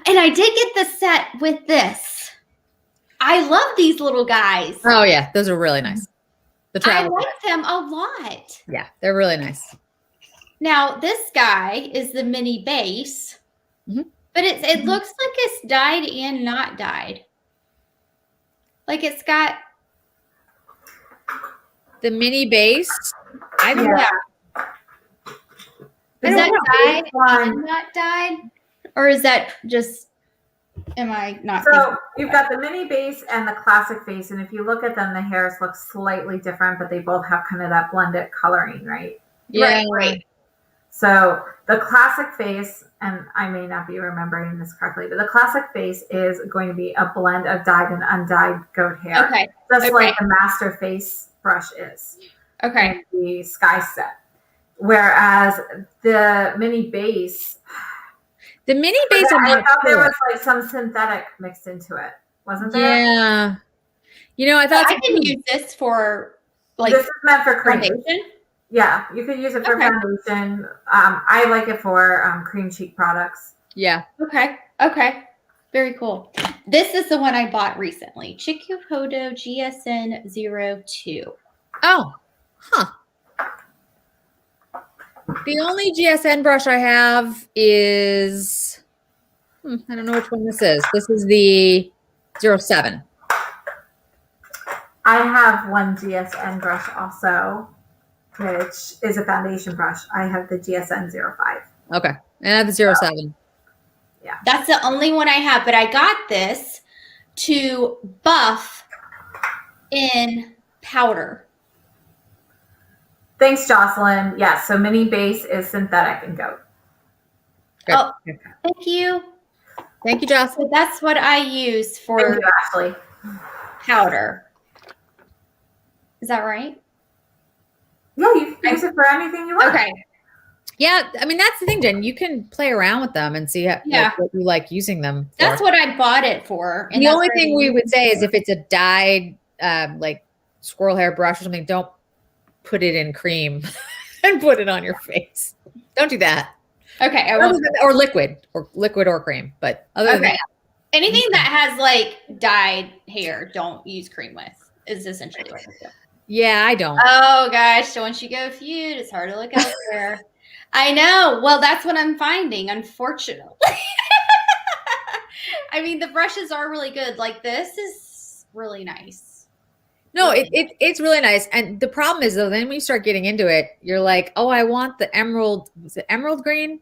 And I did get the set with this. I love these little guys. Oh yeah, those are really nice. I like them a lot. Yeah, they're really nice. Now this guy is the mini base, but it looks like it's dyed and not dyed. Like it's got the mini base. I don't know. Is that dyed and not dyed? Or is that just, am I not? So you've got the mini base and the classic face. And if you look at them, the hairs look slightly different, but they both have kind of that blended coloring, right? Yeah. Right. So the classic face, and I may not be remembering this correctly, but the classic face is going to be a blend of dyed and undyed goat hair. Okay. Just like the master face brush is. Okay. In the Sky set. Whereas the mini base. The mini base, I thought there was like some synthetic mixed into it, wasn't there? Yeah. You know, I thought I can use this for like. This is meant for cream. Foundation? Yeah, you could use it for foundation. I like it for cream cheek products. Yeah. Okay. Very cool. This is the one I bought recently. Chicahodo GSN 02. Oh, huh. The only GSN brush I have is, I don't know which one this is. This is the 07. I have one GSN brush also, which is a foundation brush. I have the GSN 05. Okay. And I have the 07. Yeah. That's the only one I have, but I got this to buff in powder. Thanks, Jocelyn. Yes, so mini base is synthetic and goat. Good. Oh, thank you. Thank you, Jocelyn. So that's what I use for Thank you, Ashley. powder. Is that right? Yeah, you can use it for anything you want. Okay. Yeah, I mean, that's the thing, Jen. You can play around with them and see how, what you like using them for. That's what I bought it for. And the only thing we would say is if it's a dyed, like squirrel hair brush or something, don't put it in cream and put it on your face. Don't do that. Okay. Or liquid or cream. But other than that. Anything that has like dyed hair, don't use cream with, is essentially what I do. Yeah, I don't. Oh gosh. So once you go feud, it's hard to look out there. I know. Well, that's what I'm finding, unfortunately. I mean, the brushes are really good. Like this is really nice. No, it's really nice. And the problem is though, then when you start getting into it, you're like, oh, I want the emerald. Was it emerald green?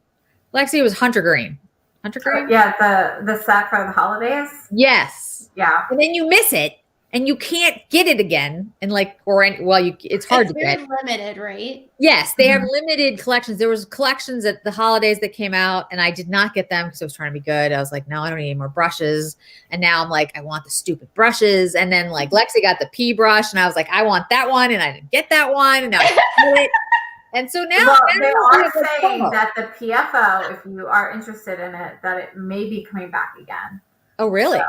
Lexi, it was hunter green. Hunter green? Yeah, the set for the holidays. Yes. Yeah. And then you miss it and you can't get it again. And like, it's hard to get. It's very limited, right? Yes, they have limited collections. There was collections at the holidays that came out and I did not get them because I was trying to be good. I was like, no, I don't need any more brushes. And now I'm like, I want the stupid brushes. And then like Lexi got the P brush and I was like, I want that one. And I didn't get that one. And now I can do it. And so now they are saying that the PFO, if you are interested in it, that it may be coming back again. Oh, really? So,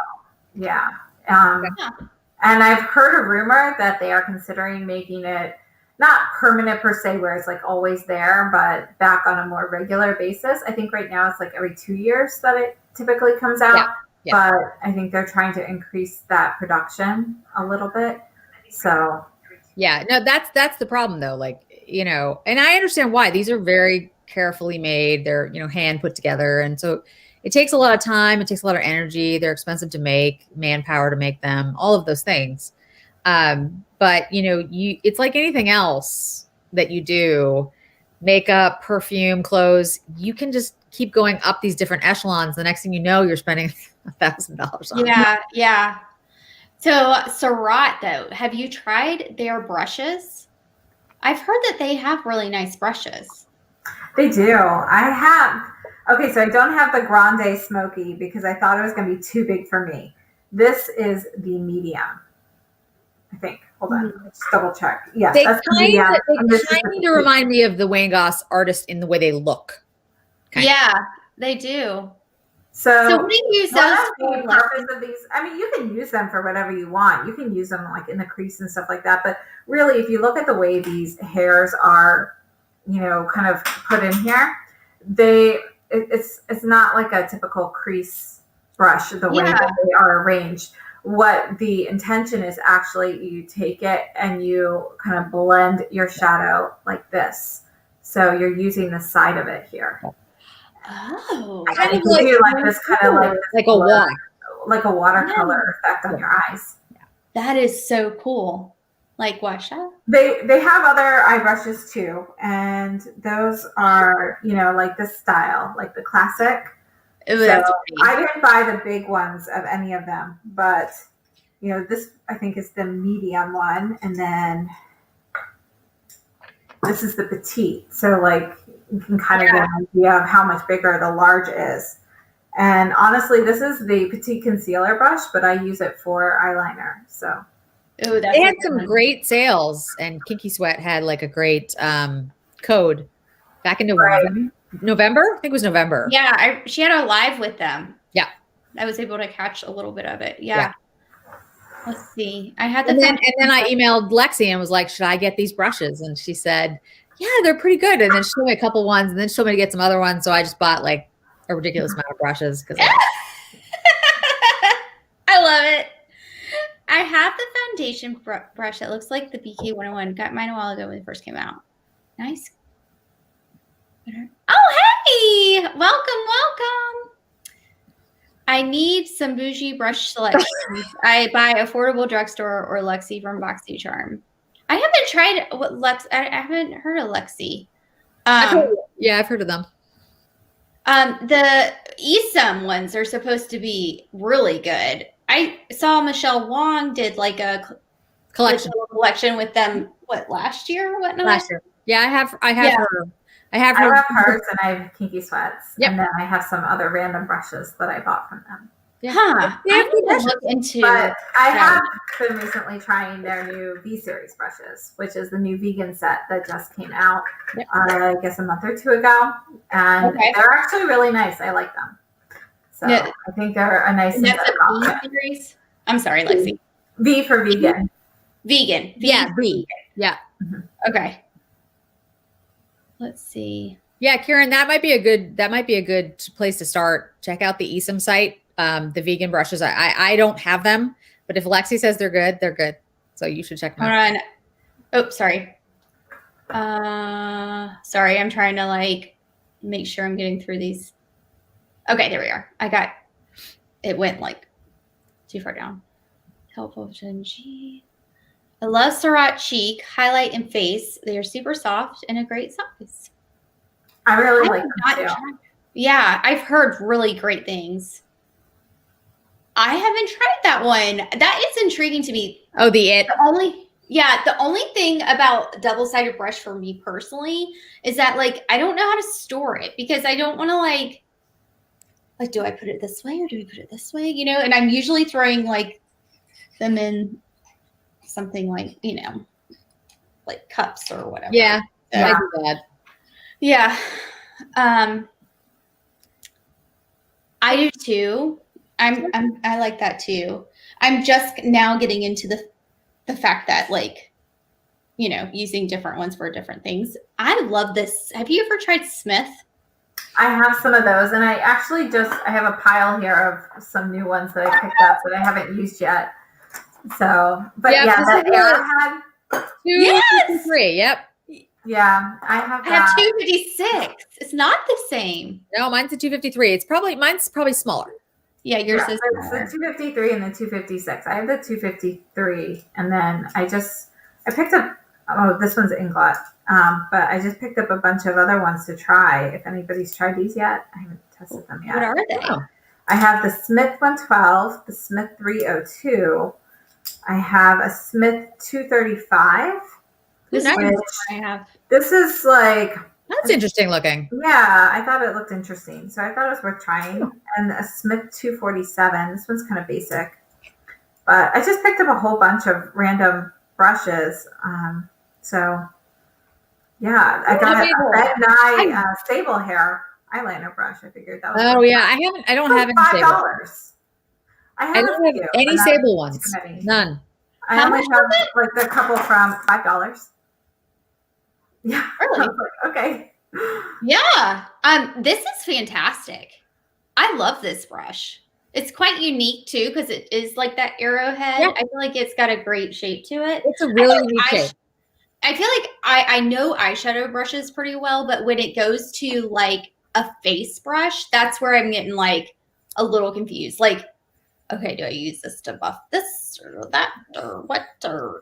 yeah. And I've heard a rumor that they are considering making it not permanent per se, where it's like always there, but back on a more regular basis. I think right now it's like every 2 years that it typically comes out. Yeah. But I think they're trying to increase that production a little bit. So yeah, no, that's the problem though. Like, you know, and I understand why. These are very carefully made. They're, you know, hand put together. And so it takes a lot of time. It takes a lot of energy. They're expensive to make, manpower to make them, all of those things. But you know, it's like anything else that you do, makeup, perfume, clothes, you can just keep going up these different echelons. The next thing you know, you're spending $1,000 on it. Yeah. So Surratt though, have you tried their brushes? I've heard that they have really nice brushes. They do. Okay, so I don't have the Grande Smoky because I thought it was going to be too big for me. This is the medium, I think. Hold on. Let's double check. Yeah, They that's the medium. kind of remind me of the Wayne Goss artist in the way they look. Yeah, they do. So what do you use one those of for? the purpose of these, I mean, you can use them for whatever you want. You can use them like in the crease and stuff like that. But really, if you look at the way these hairs are, kind of put in here, it's not like a typical crease brush the way that they are arranged. What the intention is actually you take it and you kind of blend your shadow like this. So you're using the side of it here. Oh, and you can do like this kind of like a wash, like a watercolor effect on your eyes. That is so cool. Like wash out. They have other eye brushes too, and those are like this style, like the classic. So I didn't buy the big ones of any of them, but this I think is the medium one, and then this is the petite. So like you can kind of get an idea of how much bigger the large is. And honestly, this is the petite concealer brush, but I use it for eyeliner. So they had some great sales, and Kinky Sweat had like a great code back in November. I think it was November. Yeah, she had a live with them. Yeah, I was able to catch a little bit of it. Yeah. Let's see. I had and then I emailed Lexi and was like, "Should I get these brushes?" And she said, "Yeah, they're pretty good." And then she showed me a couple ones, and then she told me to get some other ones. So I just bought like a ridiculous amount of brushes because I love it. I have the foundation brush that looks like the BK 101. Got mine a while ago when it first came out. Nice. Oh, hey! Welcome. I need some bougie brush selections. I buy affordable drugstore or Lexi from BoxyCharm. I haven't tried I haven't heard of Lexi. I've heard of them. The Esom ones are supposed to be really good. I saw Michelle Wong did like a collection with them. What, last year or whatnot? Last year. Yeah, I have her. I have hers, and I have Kinky Sweats. Yep. And then I have some other random brushes that I bought from them. Yeah. Huh. I need to look into. But I have been recently trying their new V series brushes, which is the new vegan set that just came out, I guess a month or two ago, and they're actually really nice. I like them. So I think they're a nice. And that's a V series. I'm sorry, Lexi. V for vegan. Vegan. V. Yeah. Mm-hmm. Okay. Let's see. Yeah, Kieran, that might be a good place to start. Check out the Esom site. The vegan brushes. I don't have them, but if Lexi says they're good, they're good. So you should check them out. Hold on. Oh, sorry. Sorry, I'm trying to like make sure I'm getting through these. Okay, there we are. It went like too far down. Helpful G. I love Surratt Cheek, highlight and face. They are super soft and a great size. I really like them too. Yeah, I've heard really great things. I haven't tried that one. That is intriguing to me. Oh, the only thing about double-sided brush for me personally is that like I don't know how to store it because I don't want to like do I put it this way or do I put it this way? And I'm usually throwing like them in something like, like cups or whatever. Yeah. So, I do that. Yeah. I do too. I like that too. I'm just now getting into the fact that like, using different ones for different things. I love this. Have you ever tried Smith? I have some of those, and I actually I have a pile here of some new ones that I picked up that I haven't used yet. So, but that Arrowhead. 253. Yep. Yeah, I have 256. It's not the same. No, mine's a 253. Mine's probably smaller. Yeah, yours is the 253 and the 256. I have the 253, and then I picked up. Oh, this one's Inglot. But I just picked up a bunch of other ones to try. If anybody's tried these yet, I haven't tested them yet. What are they? Oh. I have the Smith 112, the Smith 302. I have a Smith 235. This is like That's interesting looking. Yeah, I thought it looked interesting. So I thought it was worth trying. And a Smith 247. This one's kind of basic. But I just picked up a whole bunch of random brushes. So, yeah, I got a Red Nye Fable hair eyeliner brush. I figured that was. Oh yeah, I don't have any Sable. $5. I don't have any Sable ones. None. I only have like the couple from $5. Yeah. Really? Okay. Yeah. This is fantastic. I love this brush. It's quite unique too because it is like that arrowhead. Yeah. I feel like it's got a great shape to it. It's a really unique shape. I feel like I know eyeshadow brushes pretty well, but when it goes to like a face brush, that's where I'm getting like a little confused. Like, okay, do I use this to buff this or that or what? Or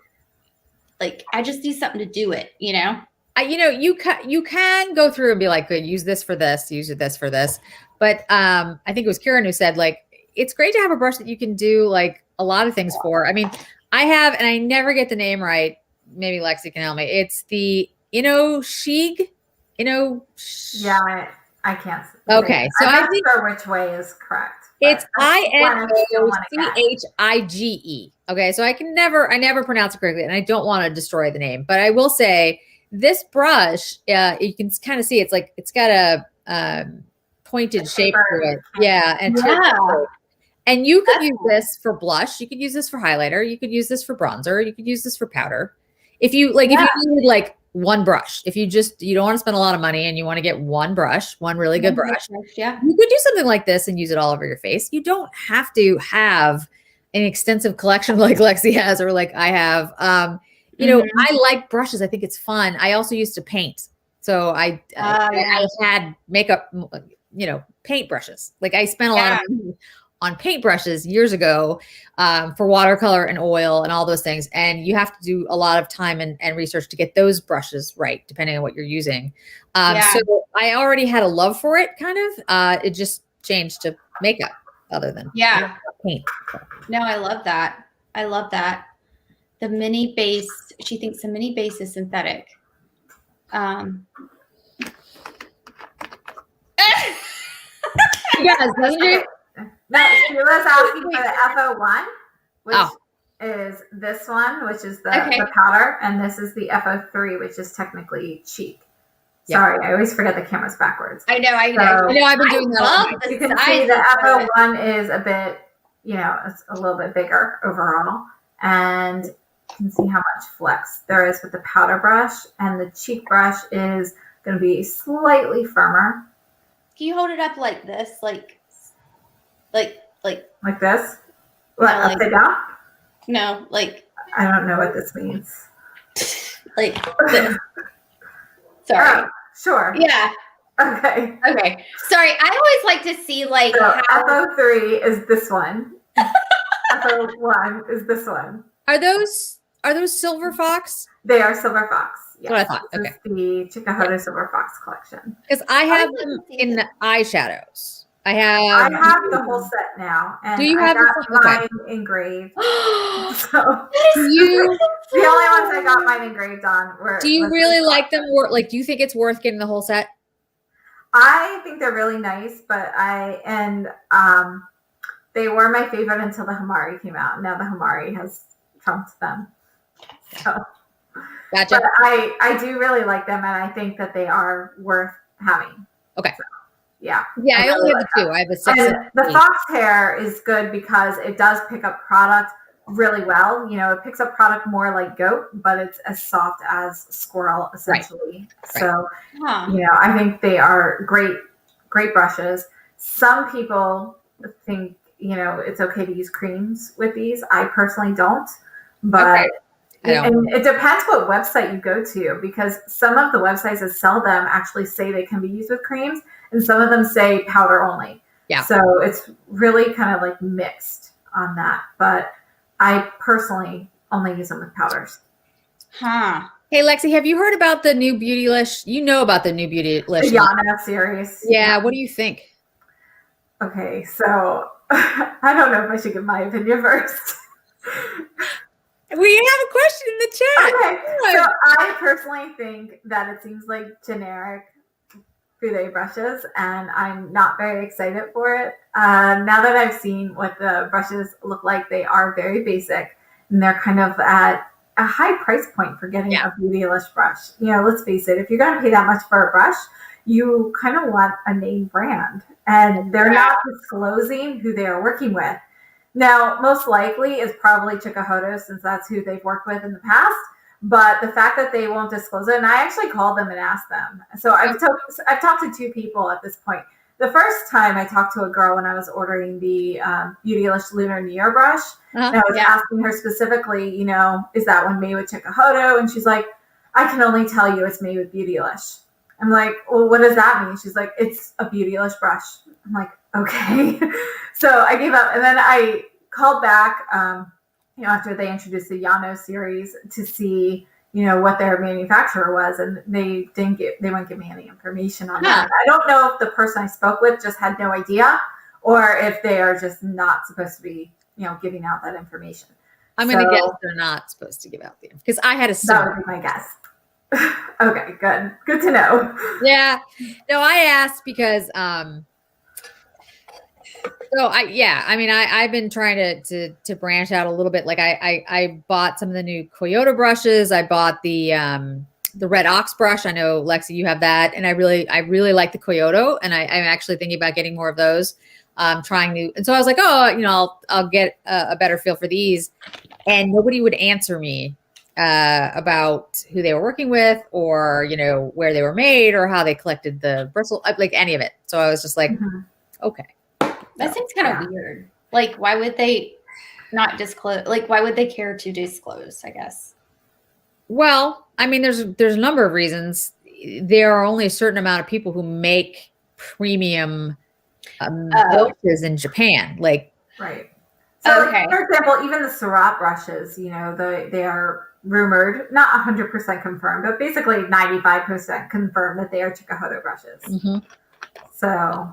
like, I just need something to do it, you know? You can go through and be like, good, use this for this, use this for this. But I think it was Karen who said, like, it's great to have a brush that you can do like a lot of things for. I mean, I have, and I never get the name right. Maybe Lexi can help me. It's the Inoshig. Yeah, I can't. Okay, so I'm not sure which way is correct. It's INOCHIGE. Okay, so I never pronounce it correctly, and I don't want to destroy the name, but I will say this brush, you can kind of see it's got a pointed shape to it. Yeah, and you could use this for blush. You could use this for highlighter. You could use this for bronzer. You could use this for powder. If you if you need like one brush, if you don't want to spend a lot of money and you want to get one brush, one really good brush, yeah, you could do something like this and use it all over your face. You don't have to have an extensive collection like Lexi has or like I have. I like brushes. I think it's fun. I also used to paint, so I had makeup, paint brushes. Like I spent a lot of money on paintbrushes years ago for watercolor and oil and all those things. And you have to do a lot of time and research to get those brushes right, depending on what you're using. So I already had a love for it, kind of. It just changed to makeup other than paint. No, I love that. I love that. The mini base, she thinks the mini base is synthetic. She does, doesn't she? No, she was asking for the FO1, which is this one, which is the powder, and this is the FO3, which is technically cheek. Sorry, I always forget the camera's backwards. I know. I've been doing that. You can see the FO1 is a bit, it's a little bit bigger overall, and you can see how much flex there is with the powder brush, and the cheek brush is going to be slightly firmer. Can you hold it up like this, like this? What, upside down? No, like I don't know what this means. Like this. Sorry. Oh, sure. Yeah. Okay. Sorry, I always like to see like FO3 is this one. FO1 is this one. Are those Silver Fox? They are Silver Fox. Yes. That's what I thought. This is the Chicahodo Silver Fox collection. Because I have them in the eyeshadows. I have the whole set now. And do you I have got mine engraved? So the only ones I got mine engraved on were. Do you really like them? Or like, do you think it's worth getting the whole set? I think they're really nice, but they were my favorite until the Hamari came out. Now the Hamari has trumped them. So, gotcha. But I do really like them, and I think that they are worth having. Okay. So, yeah. Yeah, I only have the two. I have a 6. And the fox hair is good because it does pick up product really well. It picks up product more like goat, but it's as soft as squirrel, essentially. Right. So, I think they are great brushes. Some people think, it's okay to use creams with these. I personally don't, but and it depends what website you go to, because some of the websites that sell them actually say they can be used with creams, and some of them say powder only. Yeah. So it's really kind of like mixed on that. But I personally only use them with powders. Huh. Hey, Lexi, have you heard about the new Beautylish? You know about the new Beautylish. The Yana series. Yeah. What do you think? Okay. So I don't know if I should give my opinion first. We have a question in the chat. Okay. So I personally think that it seems like generic Fude brushes, and I'm not very excited for it. Now that I've seen what the brushes look like, they are very basic, and they're kind of at a high price point for getting a Beautylicious brush. Let's face it, if you're going to pay that much for a brush, you kind of want a name brand, and they're not disclosing who they are working with. Now, most likely is probably Chicahodo, since that's who they've worked with in the past. But the fact that they won't disclose it, and I actually called them and asked them. So I've talked to 2 people at this point. The first time I talked to a girl when I was ordering the Beautylicious Lunar New Year brush, and I was asking her specifically, is that one made with Chicahodo? And she's like, I can only tell you it's made with Beautylicious. I'm like, well, what does that mean? She's like, it's a Beautylicious brush. I'm like, okay. So I gave up, and then I called back after they introduced the Yano series to see, what their manufacturer was, and they wouldn't give me any information on that. I don't know if the person I spoke with just had no idea, or if they are just not supposed to be, giving out that information. I'm going to guess they're not supposed to give out the information, because I had that would be my guess. Okay, good to know. Yeah, no, I asked because I've been trying to branch out a little bit. Like I bought some of the new Chicahodo brushes. I bought the Red Ox brush. I know, Lexi, you have that, and I really like the Chicahodo, and I'm actually thinking about getting more of those. Trying new, and so I was like, I'll get a better feel for these, and nobody would answer me about who they were working with, or where they were made, or how they collected the bristle, like any of it. So I was just like, okay. That seems kind of weird. Like, why would they not disclose? Like, why would they care to disclose, I guess? Well, I mean, there's a number of reasons. There are only a certain amount of people who make premium brushes in Japan. Like, right. So, for example, even the Surat brushes, they are rumored, not 100% confirmed, but basically 95% confirmed that they are Chicahodo brushes. Mm-hmm. So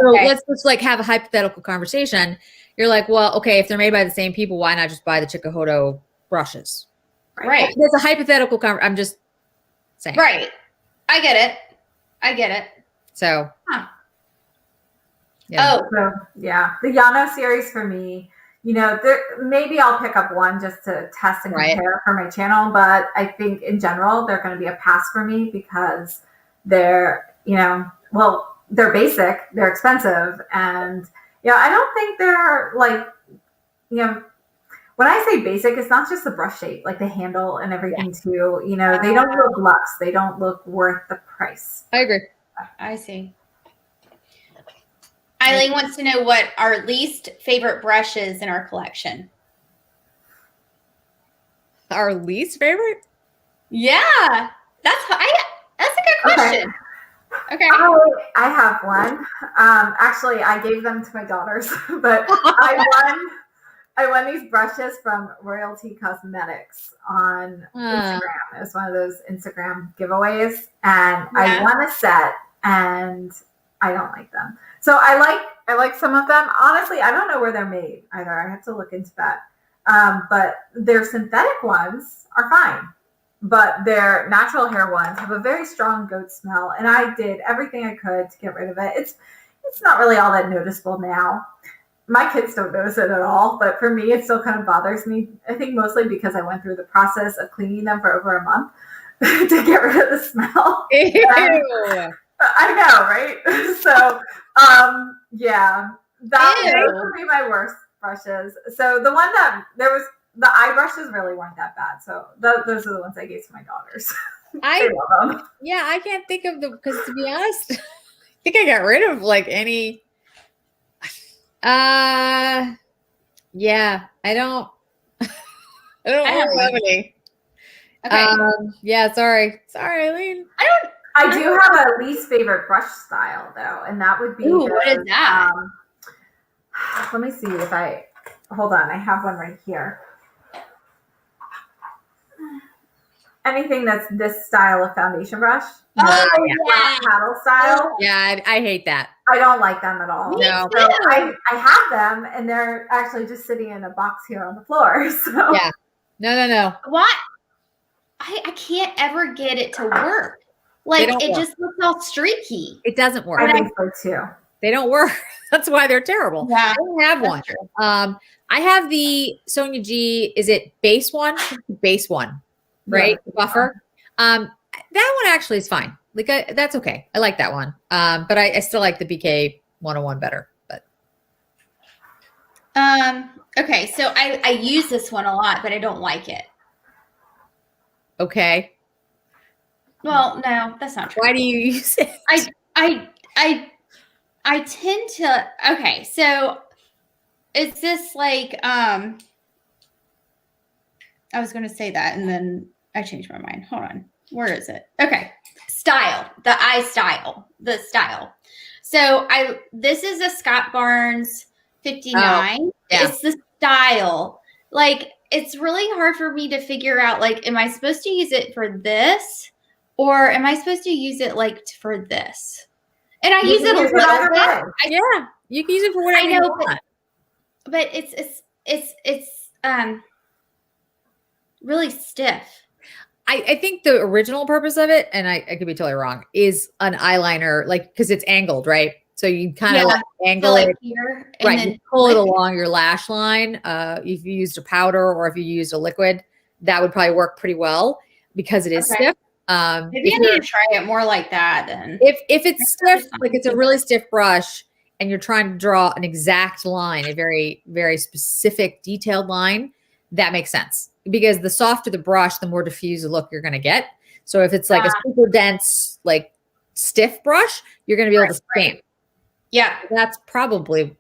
let's just like have a hypothetical conversation. You're like, well, okay, if they're made by the same people, why not just buy the Chicahodo brushes? Right. It's a hypothetical I'm just saying. Right. I get it. So. Yeah. The Yano series for me, maybe I'll pick up one just to test and compare for my channel, but I think in general they're going to be a pass for me because they're they're basic, they're expensive, and I don't think they're like, when I say basic, it's not just the brush shape, like the handle and everything too. They don't look luxe, they don't look worth the price. I agree. I see. Eileen wants to know what our least favorite brush is in our collection. Our least favorite? Yeah, that's a good question. Okay. I have one. Actually, I gave them to my daughters, but I won these brushes from Royalty Cosmetics on Instagram. It was one of those Instagram giveaways, and I won a set, and I don't like them. So I like some of them. Honestly, I don't know where they're made either. I have to look into that. But their synthetic ones are fine. But their natural hair ones have a very strong goat smell, and I did everything I could to get rid of it. It's not really all that noticeable now. My kids don't notice it at all, but for me, it still kind of bothers me. I think mostly because I went through the process of cleaning them for over a month to get rid of the smell. Ew. I know, right? So, those would be my worst brushes. So the one that the eye brushes really weren't that bad. So those are the ones I gave to my daughters. I love them. Yeah, I can't think of because to be honest, I think I got rid of like any. I don't have any. Okay. Sorry, Eileen. I do have a least favorite brush style though, and that would be what is that? Let me see if hold on, I have one right here. Anything that's this style of foundation brush. Paddle style. Yeah, I hate that. I don't like them at all. No. So I have them, and they're actually just sitting in a box here on the floor. So yeah. No. What? I can't ever get it to work. Like don't it work. just looks all streaky. It doesn't work. I think so too. They don't work. That's why they're terrible. Yeah, I don't have one. true. I have the Sonia G. Is it base one? Base one, right? Yeah. Buffer. That one actually is fine. Like that's okay. I like that one. But I still like the BK 101 better. But okay, so I use this one a lot, but I don't like it. okay. Well, no, that's not true. Why do you use it? I tend to. Okay, so is this like I was going to say that and then I changed my mind. Hold on. Where is it? Okay. Style. The eye style. The style. So this is a Scott Barnes 59. Oh, yeah. It's the style. Like it's really hard for me to figure out like am I supposed to use it for this or am I supposed to use it like for this? And I use it a little bit. Yeah, you can use it for whatever you want. But it's really stiff. I think the original purpose of it, and I could be totally wrong, is an eyeliner, like because it's angled, right? So you kind of angle it here, and right, then you pull it along your lash line. If you used a powder or if you used a liquid, that would probably work pretty well because it is stiff. Maybe I need to try it more like that then. If it's stiff, like it's a really stiff brush, and you're trying to draw an exact line, a very, very specific, detailed line, that makes sense. Because the softer the brush, the more diffuse look you're going to get. So if it's like a super dense, like stiff brush, you're going to be able to stamp. Yeah. That's probably,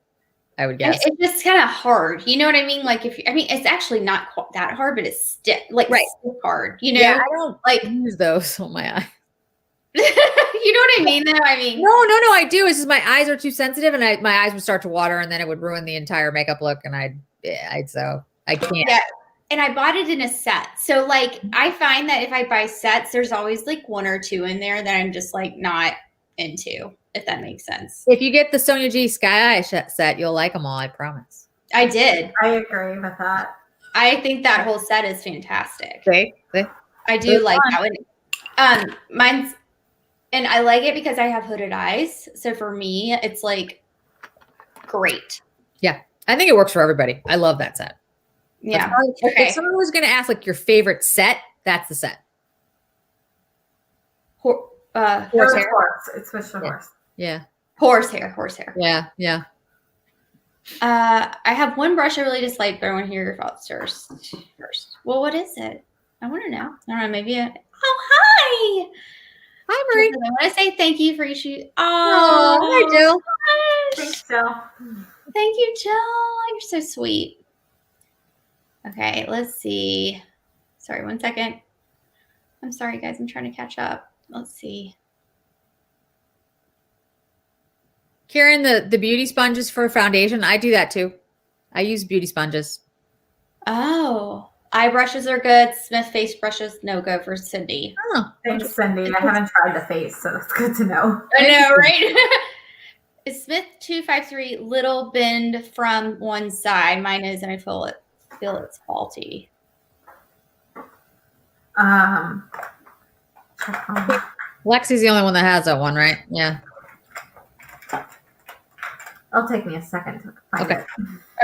I would guess. It's just kind of hard. You know what I mean? Like it's actually not that hard, but it's stiff, like stiff hard, you know? Yeah, I don't like use those on my eye. You know what I mean? Though I mean, no, I do. It's just my eyes are too sensitive, and my eyes would start to water, and then it would ruin the entire makeup look, and I can't. Yeah, and I bought it in a set, so like I find that if I buy sets, there's always like one or two in there that I'm just like not into, if that makes sense. If you get the Sonia G Sky Eye set, you'll like them all. I promise. I did. I agree with that. I think that whole set is fantastic. See? I do like that one. Mine's. And I like it because I have hooded eyes. So for me, it's like great. Yeah. I think it works for everybody. I love that set. Yeah. Okay. If someone was going to ask like your favorite set, that's the set. Horsehair. It's Swish the horse. Yeah. Horsehair. Yeah. Yeah. I have one brush I really dislike, but I want to hear your thoughts first. Well, what is it? I want to know. I don't know. Maybe. Oh, hi. Hi, Marie. I want to say thank you for each. Oh, hi, Jill. Thanks, Jill. Thank you, Jill. You're so sweet. Okay, let's see. Sorry, 1 second. I'm sorry, guys. I'm trying to catch up. Let's see. Karen, the beauty sponges for foundation. I do that too. I use beauty sponges. Oh. Eye brushes are good. Smith face brushes, no go for Cindy. Oh, thanks, Cindy. I haven't tried the face, so that's good to know. I know, right? It's Smith 253, little bend from one side. Mine is, and I feel it's faulty. Lexi's the only one that has that one, right? Yeah. It'll take me a second to find it.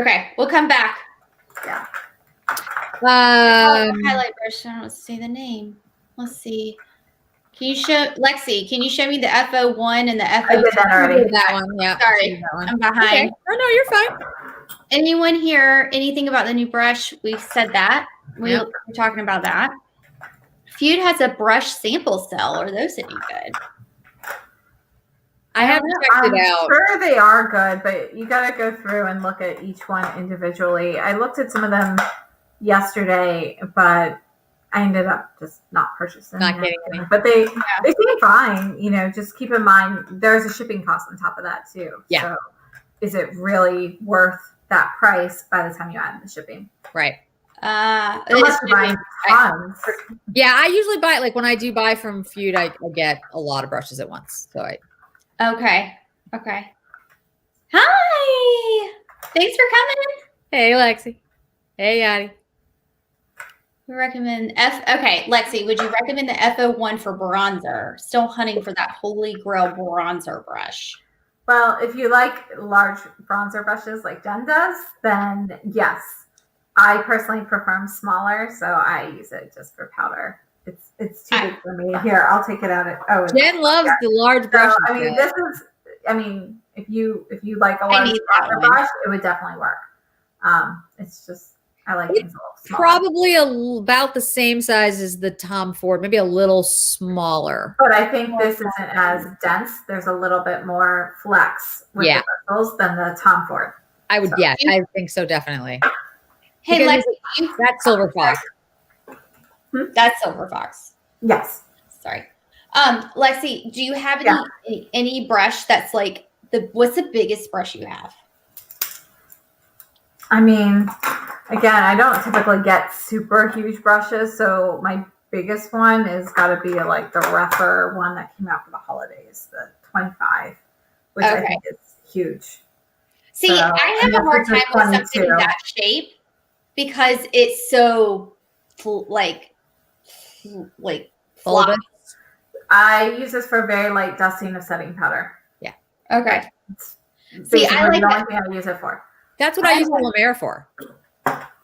Okay, we'll come back. Yeah. Highlight brush. I don't see the name. Let's see. Can you show Lexi? Can you show me the FO1 and the FO2? I did that already. That one, yeah. Sorry, I'm behind. Okay. No, you're fine. Anyone here? Anything about the new brush? We said that. We were talking about that. Feud has a brush sample cell. Are those any good? I haven't checked it out. I'm sure they are good, but you got to go through and look at each one individually. I looked at some of them yesterday, but I ended up just not purchasing Not them. getting any. But they seem fine. You know, just keep in mind there's a shipping cost on top of that too. Yeah. So is it really worth that price by the time you add in the shipping? Right. Unless you're buying tons. Yeah, I usually buy like when I do buy from Feud, I get a lot of brushes at once. So Okay. Hi. Thanks for coming. Hey, Lexi. Hey, Yadi. We recommend Okay, Lexi, would you recommend the FO1 for bronzer? Still hunting for that holy grail bronzer brush. Well, if you like large bronzer brushes like Jen does, then yes. I personally prefer them smaller, so I use it just for powder. It's too big for me. Here, I'll take it out. Jen loves the large brush. So, if you like a large bronzer brush, it would definitely work. It's just, I like things a little smaller. Probably about the same size as the Tom Ford, maybe a little smaller. But I think this isn't as dense. There's a little bit more flex with the bristles than the Tom Ford. I think so, definitely. Hey, Lexi, that's Silver Fox. That's Silver Fox. Yes. Sorry. Lexi, do you have any brush that's like what's the biggest brush you have? I mean, again, I don't typically get super huge brushes, so my biggest one is got to be like the rougher one that came out for the holidays, the 25, which I think is huge. See, so, I have a hard time with something in that shape because it's so like flop. I use this for very light dusting of setting powder. Yeah. Okay. See, I like the only thing I use it for. That's what I use the Lemare for.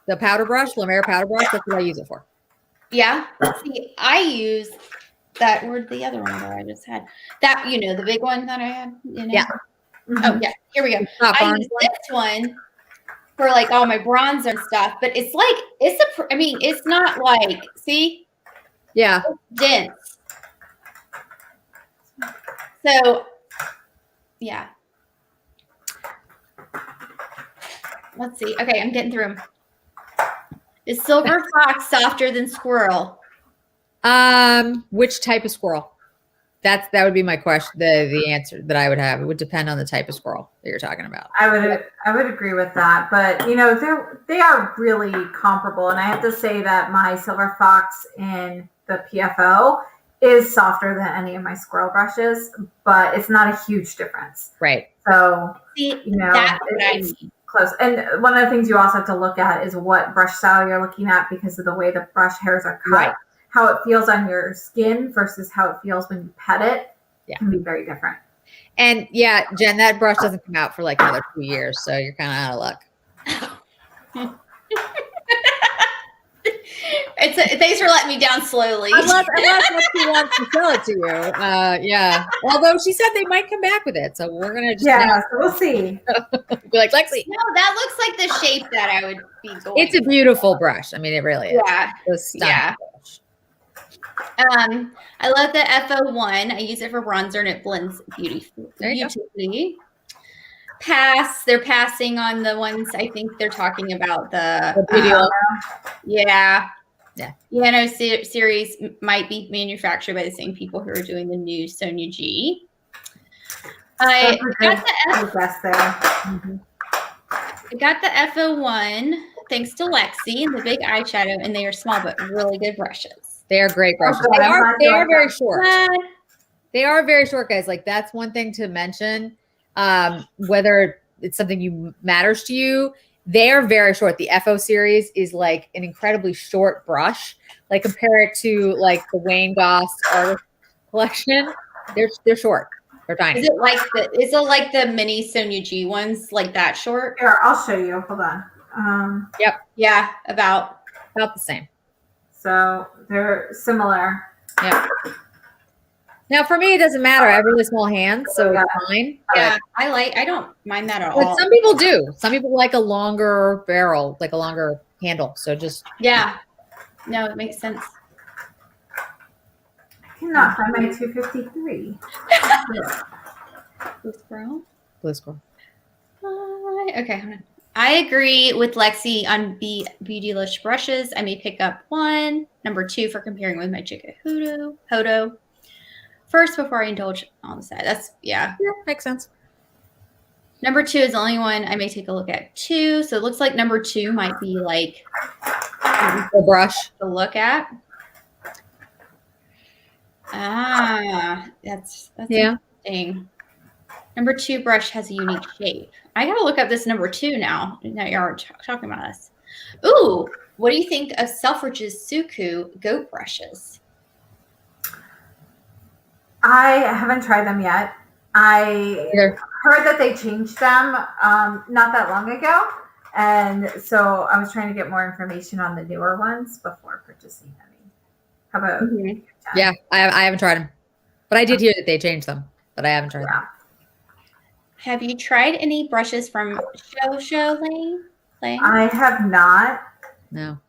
The powder brush, Lemare powder brush. That's what I use it for. Yeah. See, I use that. Where'd the other one that I just had? That, the big one that I had. Yeah. Mm-hmm. Oh yeah. Here we go. I use this one for like all my bronzer and stuff, but it's like it's not like yeah, it's dense. So yeah. Let's see. Okay, I'm getting through them. Is Silver Fox softer than Squirrel? Which type of squirrel? That would be my question. The answer that I would have. It would depend on the type of squirrel that you're talking about. I would agree with that, but they are really comparable, and I have to say that my Silver Fox in the PFO is softer than any of my squirrel brushes, but it's not a huge difference. Right. So that's what I see. Close. And one of the things you also have to look at is what brush style you're looking at because of the way the brush hairs are cut. Right. How it feels on your skin versus how it feels when you pet it can be very different. And Jen, that brush doesn't come out for like another 2 years, so you're kind of out of luck. Thanks for letting me down slowly. Unless she wants to sell it to you. Although she said they might come back with it, so we're gonna just so we'll see. Be like, Lexi. No, that looks like the shape that I would be going. It's a beautiful brush. I mean, it really is. Yeah. Brush. I love the FO1. I use it for bronzer and it blends beautifully. They're passing on the ones I think they're talking about the video. Series might be manufactured by the same people who are doing the new Sony G. I got the FO1 thanks to Lexi and the big eyeshadow, and they are small but really good brushes. They are great brushes. They are very short. They are very short, guys. Like that's one thing to mention. Whether it's something matters to you, they are very short. The FO series is like an incredibly short brush. Like compare it to like the Wayne Goss art collection. They're short. They're tiny. Is it like the mini Sonya G ones, like that short? Here, I'll show you. Hold on. Yep. Yeah, about the same. So they're similar. Yeah. Now for me, it doesn't matter. I have really small hands, so it's fine. Yeah, I don't mind that at all. But some people do. Some people like a longer barrel, like a longer handle. So just no, it makes sense. I cannot find my 253. Blue squirrel. Okay, hold on. I agree with Lexi on Beautylish brushes. I may pick up one. Number 2 for comparing with my Chicahodo. First, before I indulge on the side. Makes sense. Number 2 is the only one I may take a look at too. So it looks like number 2 might be like the brush to look at. That's interesting. Number 2 brush has a unique shape. I gotta look up this number 2 now. Now you're talking about this. Ooh, what do you think of Selfridge's Suku goat brushes? I haven't tried them yet. I heard that they changed them not that long ago. And so I was trying to get more information on the newer ones before purchasing any. How about Mhm. Yeah, I haven't tried them. But I did hear that they changed them, but I haven't tried them. Have you tried any brushes from Show Lane? I have not. No.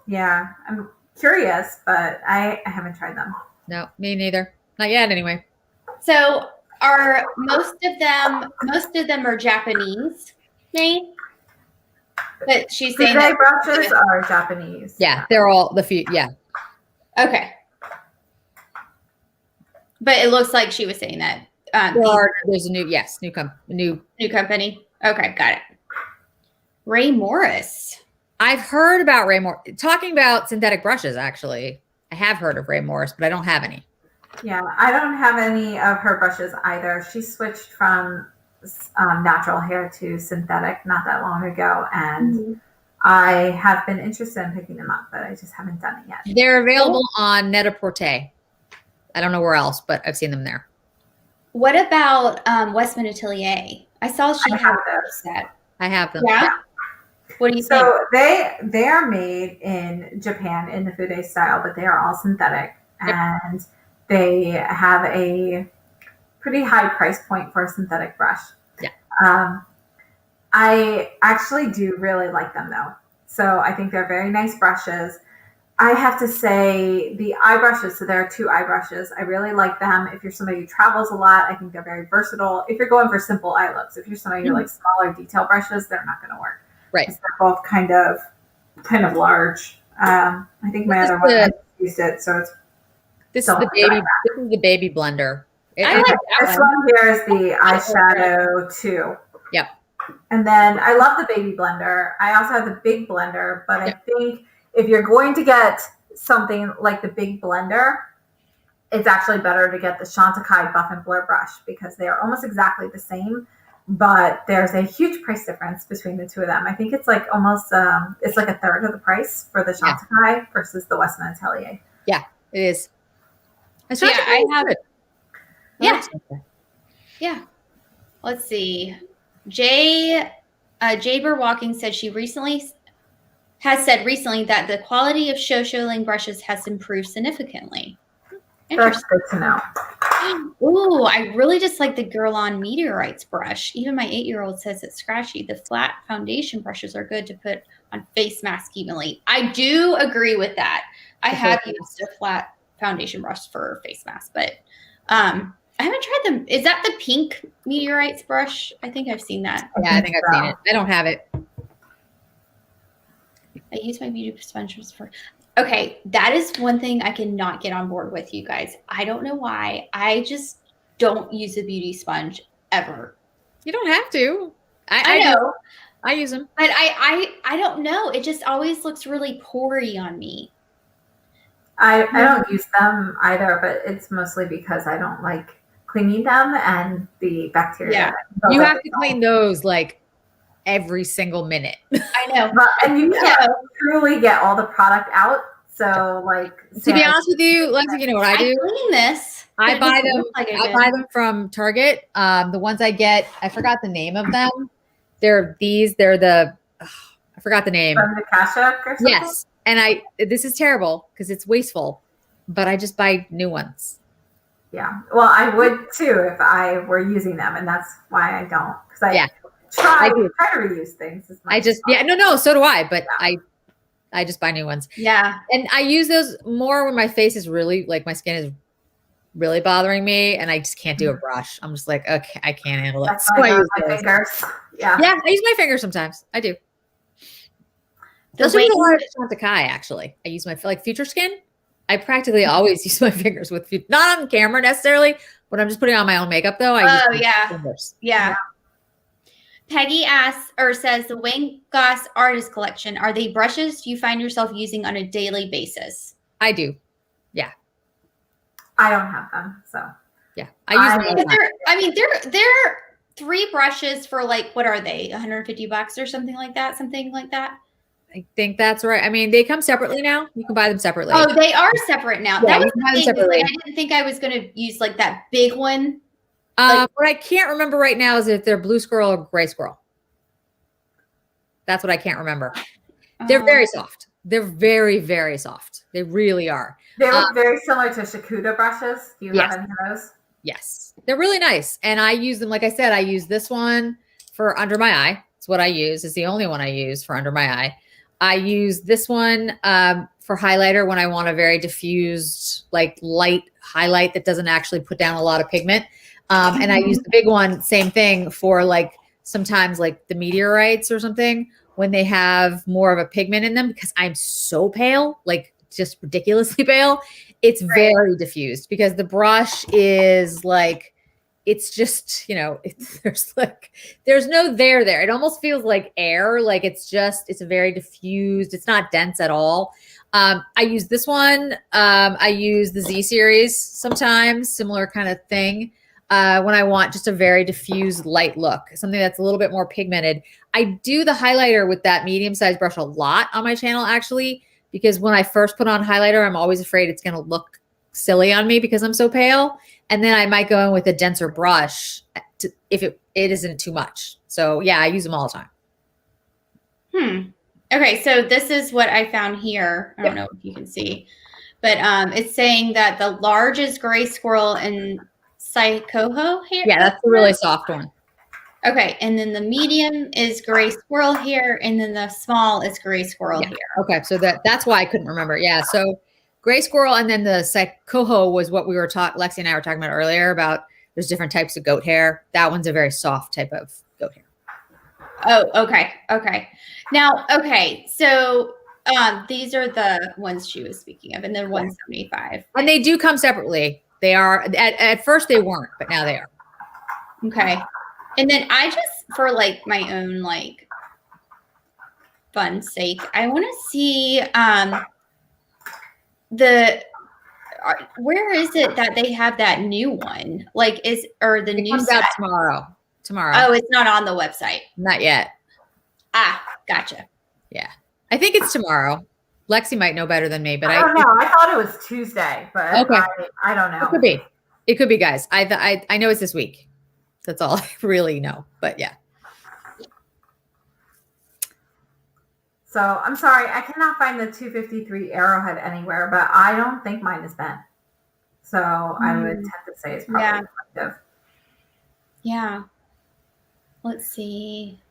Yeah, I'm curious, but I haven't tried them. No, me neither. Not yet, anyway. So are most of them are Japanese made? But she's saying Foudet that brushes are Japanese. Yeah, they're all yeah. Okay. But it looks like she was saying that There's a new company. Okay, got it. Ray Morris. I've heard about Ray Morris. Talking about synthetic brushes, actually. I have heard of Ray Morris, but I don't have any. Yeah, I don't have any of her brushes either. She switched from natural hair to synthetic not that long ago, and I have been interested in picking them up, but I just haven't done it yet. They're available on Net-a-Porter. I don't know where else, but I've seen them there. What about Westman Atelier? I saw she had those. Set. I have them. Yeah. What do you think? So they are made in Japan in the Foudet style, but they are all synthetic, and they have a pretty high price point for a synthetic brush. Yeah. I actually do really like them though. So I think they're very nice brushes. I have to say the eye brushes, so there are 2 eye brushes. I really like them. If you're somebody who travels a lot, I think they're very versatile. If you're going for simple eye looks, if you're somebody who likes smaller detail brushes, they're not going to work. Right. They're both kind of large. I think my other one I used it, so it's this is the baby blender. I like that this one here is the eyeshadow 2. Yep. And then I love the baby blender. I also have the big blender, but I think if you're going to get something like the big blender, it's actually better to get the Chantecaille Buff and Blur brush because they are almost exactly the same, but there's a huge price difference between the 2 of them. I think it's like almost, it's like a third of the price for the Chantecaille versus the Westman Atelier. Yeah, it is. I have. Yeah. Let's see. Jay Walking said she has said recently that the quality of Show brushes has improved significantly. That's good to know. Ooh, I really just like the Guerlain Meteorites brush. Even my 8-year-old says it's scratchy. The flat foundation brushes are good to put on face mask evenly. I do agree with that. I have used a flat foundation brush for face mask, but I haven't tried them. Is that the pink Meteorites brush? I think I've seen that. Yeah, I think I've seen it. I don't have it. I use my beauty sponges for. Okay, that is one thing I cannot get on board with, you guys. I don't know why. I just don't use a beauty sponge ever. You don't have to. I know. I use them. But I don't know. It just always looks really pory on me. I don't use them either, but it's mostly because I don't like cleaning them and the bacteria. Yeah. You have to clean those like every single minute. I know. And you can't truly get all the product out. So to be honest with you, Lexi, you know what I do? Clean this. I buy them. I buy them from Target. The ones I get, I forgot the name of them. They're the I forgot the name. From the Kasha or something? Yes. And this is terrible because it's wasteful, but I just buy new ones. Yeah. Well, I would too if I were using them, and that's why I don't. Because I try to reuse things. So do I, but I just buy new ones. Yeah. And I use those more when my face is really, like my skin is really bothering me and I just can't do a brush. I'm just like, okay, I can't handle it. So I use my fingers. Yeah. Yeah, I use my fingers sometimes. I do. Those are a lot of Chantecaille, actually. I use my, Future Skin. I practically always use my fingers with, not on camera necessarily, when I'm just putting on my own makeup though. I use my fingers. Yeah. Peggy asks or says the Wayne Goss Artist Collection, are they brushes you find yourself using on a daily basis? I do. Yeah. I don't have them, so. Yeah. I use them. They're 3 brushes for what are they? $150 or something like that? I think that's right. I mean, they come separately now. You can buy them separately. Oh, they are separate now. Yeah, That you was can buy the them thing. separately. I didn't think I was going to use like that big one. What I can't remember right now is if they're blue squirrel or gray squirrel. That's what I can't remember. They're very soft. They're very, very soft. They really are. They look very similar to Chicahodo brushes. Do you have any of those? Yes. They're really nice. And I use them, like I said, I use this one for under my eye. It's what I use. It's the only one I use for under my eye. I use this one for highlighter when I want a very diffused, like light highlight that doesn't actually put down a lot of pigment. And I use the big one, same thing, for like sometimes like the meteorites or something when they have more of a pigment in them, because I'm so pale, like just ridiculously pale. It's very diffused because the brush is like, it's just, you know, there's no there. It almost feels like air. Like it's a very diffused. It's not dense at all. I use this one. I use the Z series sometimes, similar kind of thing. When I want just a very diffused light look, something that's a little bit more pigmented. I do the highlighter with that medium-sized brush a lot on my channel, actually, because when I first put on highlighter, I'm always afraid it's going to look silly on me because I'm so pale. And then I might go in with a denser brush if it isn't too much. So yeah, I use them all the time. Okay, so this is what I found here. I don't know if you can see, but it's saying that the large is gray squirrel and Chicahodo here. Yeah, that's the really soft one. Okay, and then the medium is gray squirrel here, and then the small is gray squirrel here. Okay, so that's why I couldn't remember. Yeah, so gray squirrel and then the Chicahodo was what we were Lexi and I were talking about earlier about there's different types of goat hair. That one's a very soft type of goat hair. Oh, okay. Okay. Now, okay. So these are the ones she was speaking of, and then 175. And they do come separately. They are at first they weren't, but now they are. Okay. And then I just, for like my own like fun sake, I want to see where is it that they have that new one? Like it new comes set? out tomorrow. Oh, it's not on the website. Not yet. Ah, gotcha. Yeah. I think it's tomorrow. Lexi might know better than me, but I don't know. I thought it was Tuesday, but okay. I don't know. It could be, guys. I know it's this week. That's all I really know. But yeah. So I'm sorry, I cannot find the 253 Arrowhead anywhere, but I don't think mine is bent. So I would tend to say it's probably effective. Yeah. Let's see.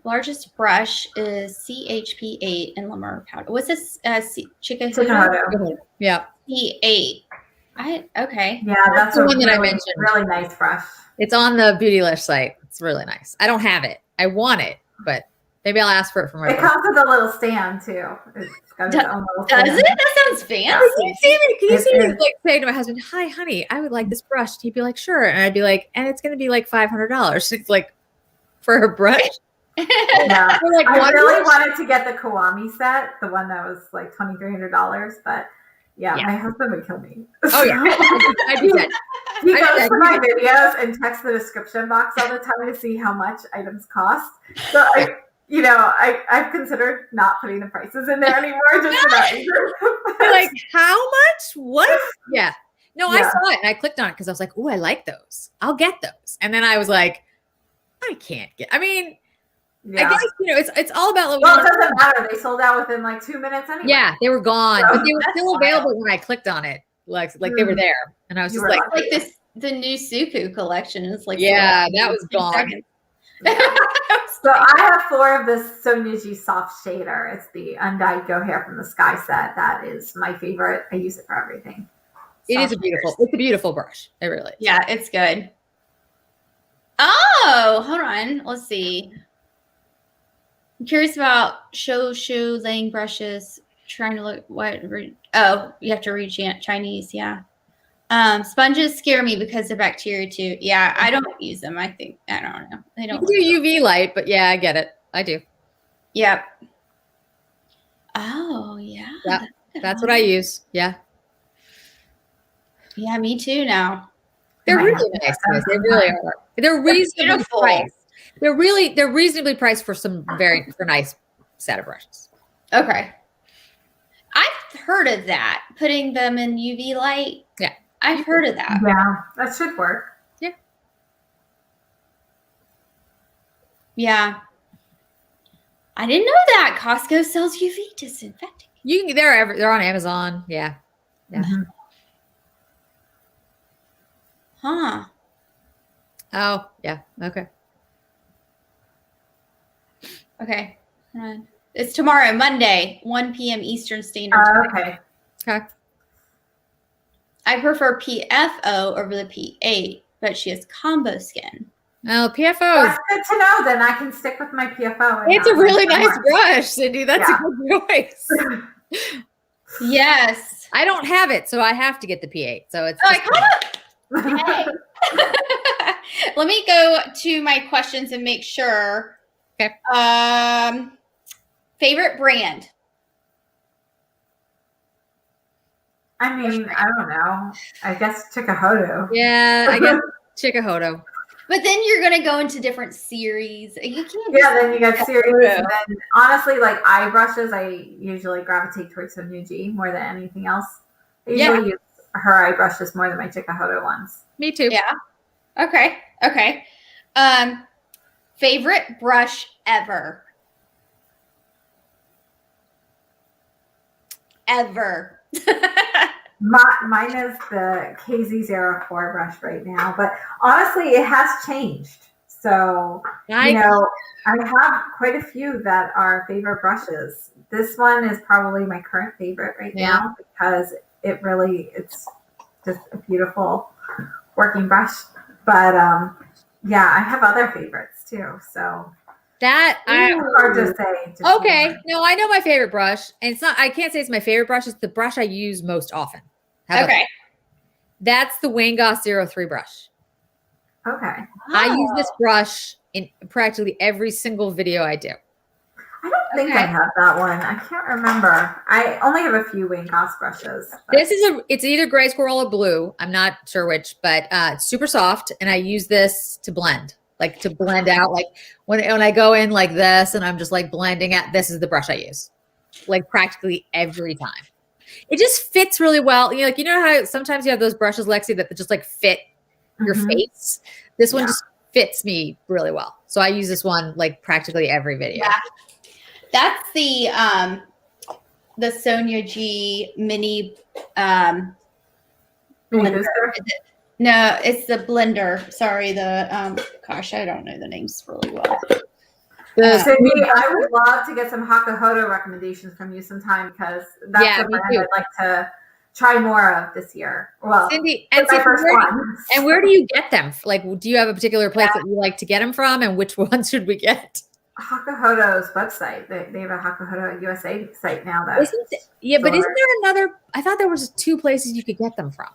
Largest brush is CHP8 and Lemare powder. What's this? Chicahodo? Yeah. C8. Okay. Yeah, that's the one that I mentioned. Really nice brush. It's on the Beautylish site. It's really nice. I don't have it. I want it, but maybe I'll ask for it from my. It comes with a little stand too. It's got its own little stand. Does it? That sounds fancy. Can you see me like say to my husband, "Hi, honey, I would like this brush." He'd be like, "Sure," and I'd be like, "And it's going to be like $500." It's like for her brush. Yeah, like, I really wanted to get the Kiwami set, the one that was like $2,300, but yeah, my husband would kill me. Oh yeah, I'd be dead. He goes to my videos and checks the description box all the time to see how much items cost. So I've considered not putting the prices in there anymore just for that reason. Like, how much? What? Yeah. No, I saw it and I clicked on it because I was like, "Oh, I like those. I'll get those." And then I was like, I can't get. I mean, I guess it's all about. Well, it doesn't matter. They sold out within like 2 minutes anyway. Yeah, they were gone, but they were still available when I clicked on it. Like they were there, and I was just like the new Suku collection is like that was gone. So I have 4 of this Sony soft shader. It's the undyed Go Hair from the Sky set. That is my favorite. I use it for everything. It's a beautiful brush. It really is. Yeah, it's good. Oh, hold on. Let's see. I'm curious about show laying brushes. Trying to look you have to read Chinese. Yeah. Sponges scare me because of bacteria too. Yeah, I don't use them. I don't know. They don't. You do UV light, but yeah, I get it. I do. Yep. Oh yeah. Yeah, that's what I use. Yeah. Yeah, me too. Now they're really nice. They really are. They're reasonably priced. They're reasonably priced for for nice set of brushes. Okay. I've heard of that. Putting them in UV light. Yeah. I've heard of that. Yeah, that should work. Yeah. Yeah. I didn't know that Costco sells UV disinfecting. They're on Amazon. Yeah. Yeah. Mhm. Huh. Oh, yeah. Okay. Okay. Hold on. It's tomorrow, Monday, 1 p.m. Eastern Standard Time. Okay. Okay. I prefer PFO over the P8, but she has combo skin. Oh, PFO. That's good to know. Then I can stick with my PFO. It's a really nice brush, Cindy. That's a good choice. Yes. I don't have it, so I have to get the P8. So it's. Hey. Let me go to my questions and make sure. Okay. Favorite brand? I mean, I don't know. I guess Chicahodo. Yeah, I guess Chicahodo. But then you're going to go into different series. You can't. Yeah, then you got series. And then honestly, like eye brushes, I usually gravitate towards Sonuji more than anything else. I usually use her eye brushes more than my Chicahodo ones. Me too. Yeah. Okay. Okay. Favorite brush ever? Ever. Mine is the KZ04 brush right now, but honestly, it has changed. So, I have quite a few that are favorite brushes. This one is probably my current favorite right now because it's just a beautiful working brush. But I have other favorites too. So hard to say. Okay. No, I know my favorite brush. And I can't say it's my favorite brush. It's the brush I use most often. Okay. That's the Wayne Goss 03 brush. Okay. I use this brush in practically every single video I do. I don't think I have that one. I can't remember. I only have a few Wayne Goss brushes. But. It's either gray squirrel or blue. I'm not sure which, but it's super soft. And I use this to blend. Like to blend out, like when I go in like this and I'm just like blending out, this is the brush I use like practically every time. It just fits really well. You know how sometimes you have those brushes, Lexi, that just like fit your face. This one just fits me really well. So I use this one like practically every video. Yeah. That's the Sonia G mini blender. No, it's the blender. Sorry, gosh, I don't know the names really well. Cindy, I would love to get some Chicahodo recommendations from you sometime because that's a brand I'd like to try more of this year. Well, Cindy, it's my first one. And where do you get them? Like, do you have a particular place that you like to get them from, and which ones should we get? Chicahodo's website. They have a Chicahodo USA site now. But isn't there another? I thought there was 2 places you could get them from.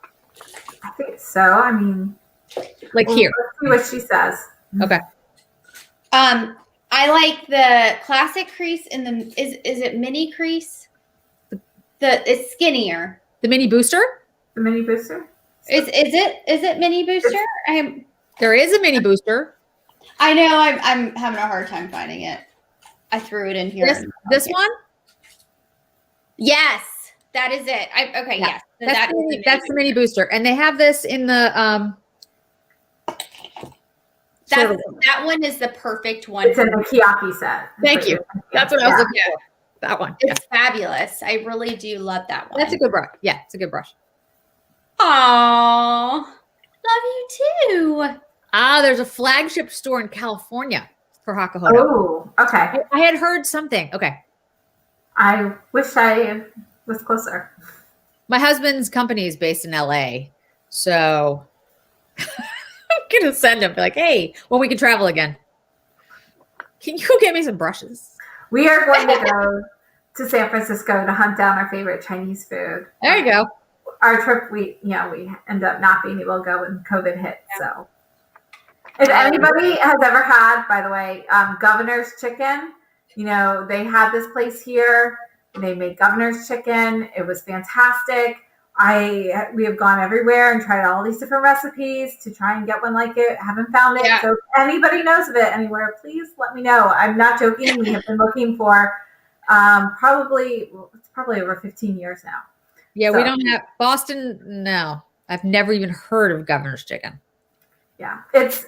I think so. I mean, like here. Let's see what she says. Okay. I like the classic crease and is it mini crease? It's skinnier. The mini booster? The mini booster? Is it mini booster? There is a mini booster. I know I'm having a hard time finding it. I threw it in here. This one? Yes, that is it. Yes. That's the mini booster. And they have this in the that one is the perfect one. It's in the Kiyaki set. Thank you. That's what I was looking for. That one. It's fabulous. I really do love that one. That's a good brush. Yeah, it's a good brush. Aww. Love you too. There's a flagship store in California for Chicahodo. Oh, okay. I had heard something. Okay. I wish I was closer. My husband's company is based in LA. So I'm going to send him, be like, hey, when we can travel again, can you get me some brushes? We are going to go to San Francisco to hunt down our favorite Chinese food. There you go. Our trip, we end up not being able to go when COVID hit. So if anybody has ever had, by the way, Governor's Chicken, they had this place here. They made Governor's Chicken. It was fantastic. we have gone everywhere and tried all these different recipes to try and get one like it. Haven't found it. Yeah. So if anybody knows of it anywhere, please let me know. I'm not joking. We have been looking for probably over 15 years now. Yeah, So, we don't have Boston. No, I've never even heard of Governor's Chicken. Yeah, it's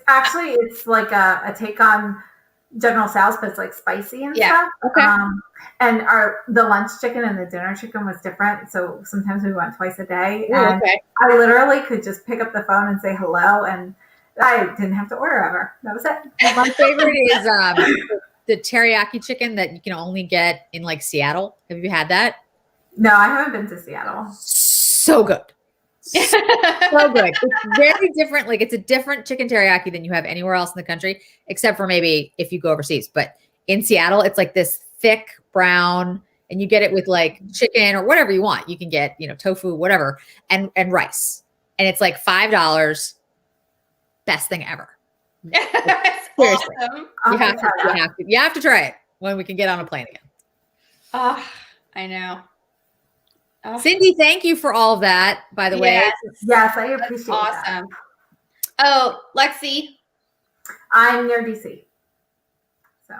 like a take on General Tso's, but it's like spicy and stuff. Okay. And the lunch chicken and the dinner chicken was different. So sometimes we went twice a day. Ooh, And okay. I literally could just pick up the phone and say hello, and I didn't have to order ever. That was it. My favorite is the teriyaki chicken that you can only get in like Seattle. Have you had that? No, I haven't been to Seattle. So good. So good. It's very different. Like it's a different chicken teriyaki than you have anywhere else in the country, except for maybe if you go overseas. But in Seattle, it's like this thick brown, and you get it with like chicken or whatever you want. You can get, tofu, whatever, and rice. And it's like $5. Best thing ever. Seriously. Awesome. You have to try it when we can get on a plane again. Oh, I know. Oh. Cindy, thank you for all of that, by the way. Yes, I appreciate that. Awesome. Oh, Lexi. I'm near DC. So,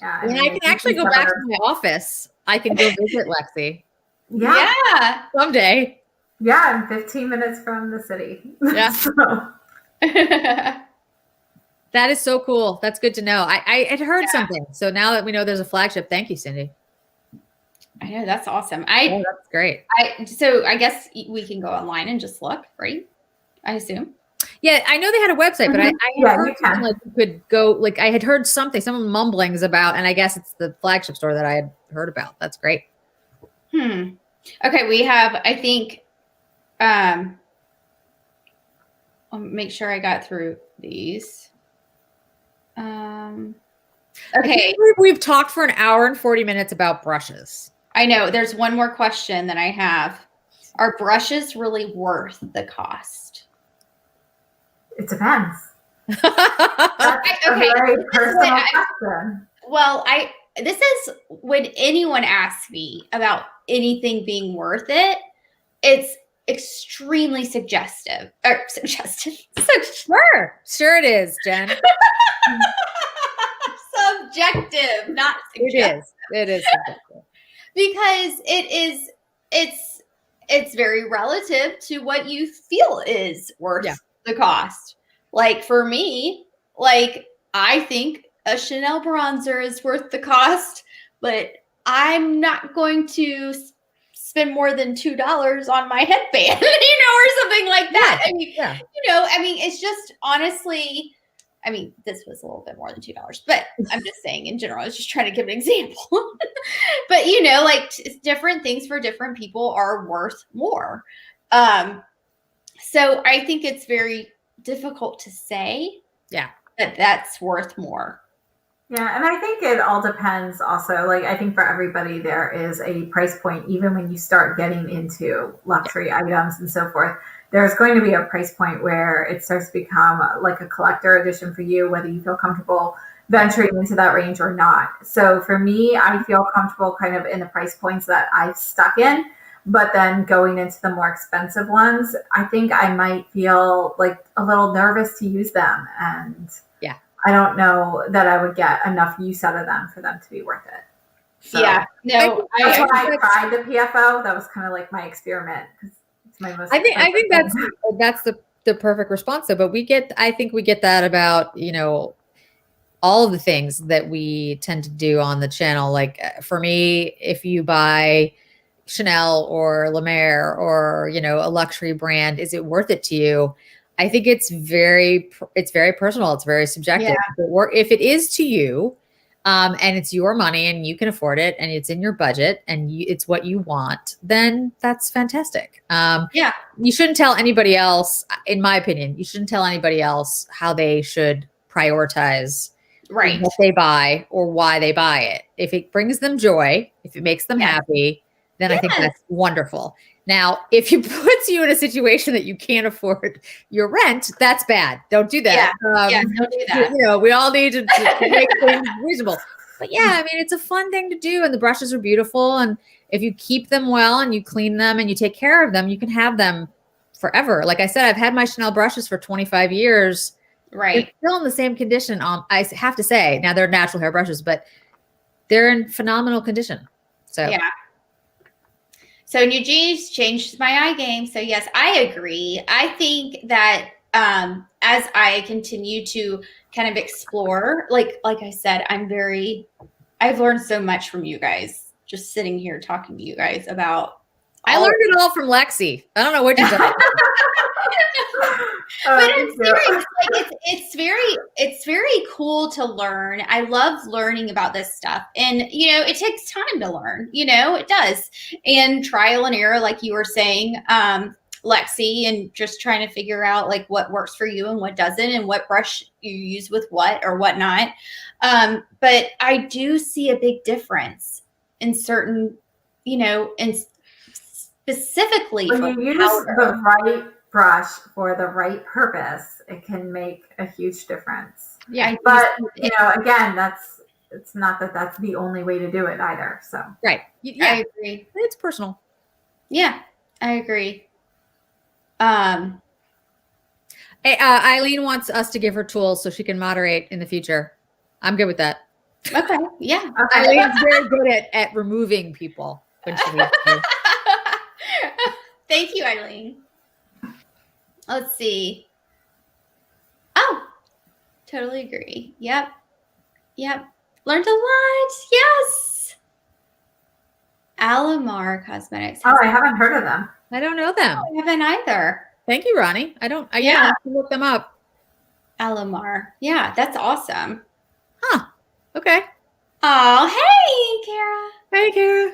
yeah. When I can actually go back to my office, I can go visit Lexi. Yeah. Someday. Yeah, I'm 15 minutes from the city. Yeah. So. That is so cool. That's good to know. I had heard something. So now that we know there's a flagship, thank you, Cindy. I know, that's awesome. That's great. So I guess we can go online and just look, right? I assume. Yeah, I know they had a website, but I had heard something like you could go, like I had heard some mumblings about, and I guess it's the flagship store that I had heard about. That's great. Okay, we have, I think, I'll make sure I got through these. Okay. We've talked for an hour and 40 minutes about brushes. I know. There's one more question that I have. Are brushes really worth the cost? It depends. That's Okay. a very personal question. Well, this is when anyone asks me about anything being worth it, it's extremely suggestive. Sure it is, Jen. Subjective, not suggestive. It is subjective. Because it's very relative to what you feel is worth the cost. Like for me, like I think a Chanel bronzer is worth the cost, but I'm not going to spend more than $2 on my headband, or something like that. I mean, it's just honestly, this was a little bit more than $2, but I'm just saying in general, I was just trying to give an example. But different things for different people are worth more. So I think it's very difficult to say that that's worth more. Yeah, and I think it all depends also. Like, I think for everybody, there is a price point, even when you start getting into luxury items and so forth. There's going to be a price point where it starts to become like a collector edition for you, whether you feel comfortable venturing into that range or not. So for me, I feel comfortable kind of in the price points that I've stuck in, but then going into the more expensive ones, I think I might feel like a little nervous to use them. And I don't know that I would get enough use out of them for them to be worth it. So, that's when I tried the PFO. That was kind of like my experiment. It's my most. I think that's the perfect response though. But I think we get that about, all of the things that we tend to do on the channel. Like for me, if you buy Chanel or Lemare or, a luxury brand, is it worth it to you? I think it's very personal. It's very subjective. If it is to you, and it's your money and you can afford it and it's in your budget and it's what you want, then that's fantastic. You shouldn't tell anybody else, in my opinion, you shouldn't tell anybody else how they should prioritize what they buy or why they buy it. If it brings them joy, if it makes them happy, then I think that's wonderful. Now, if it puts you in a situation that you can't afford your rent, that's bad. Don't do that. Don't do that. We all need to make things reasonable. But it's a fun thing to do. And the brushes are beautiful. And if you keep them well and you clean them and you take care of them, you can have them forever. Like I said, I've had my Chanel brushes for 25 years. Right. They're still in the same condition. I have to say, now they're natural hair brushes, but they're in phenomenal condition. So yeah. So New Jeans changed my eye game. So yes, I agree. I think that as I continue to kind of explore, like I said, I've learned so much from you guys, just sitting here talking to you guys about. I learned it all from Lexi. I don't know what you're talking about. But I'm serious. Like it's very cool to learn. I love learning about this stuff. And it takes time to learn, it does. And trial and error, like you were saying, Lexi, and just trying to figure out like what works for you and what doesn't, and what brush you use with what or what not. But I do see a big difference in certain, and specifically when you use the right brush for the right purpose, it can make a huge difference. Yeah. But again, it's not that that's the only way to do it either. So right. Yeah, I agree. It's personal. Yeah, I agree. Eileen wants us to give her tools so she can moderate in the future. I'm good with that. Okay. Yeah. okay. Eileen's very good at removing people when she needs to. Thank you, Eileen. Let's see. Oh, totally agree. Yep. Learned a lot. Yes. Lemare Cosmetics. Oh, I haven't heard of them. I don't know them. I haven't either. Thank you, Ronnie. I Yeah. have to look them up. Lemare. Yeah, that's awesome. Huh. Okay. Oh, hey, Kara. Hey, Kara.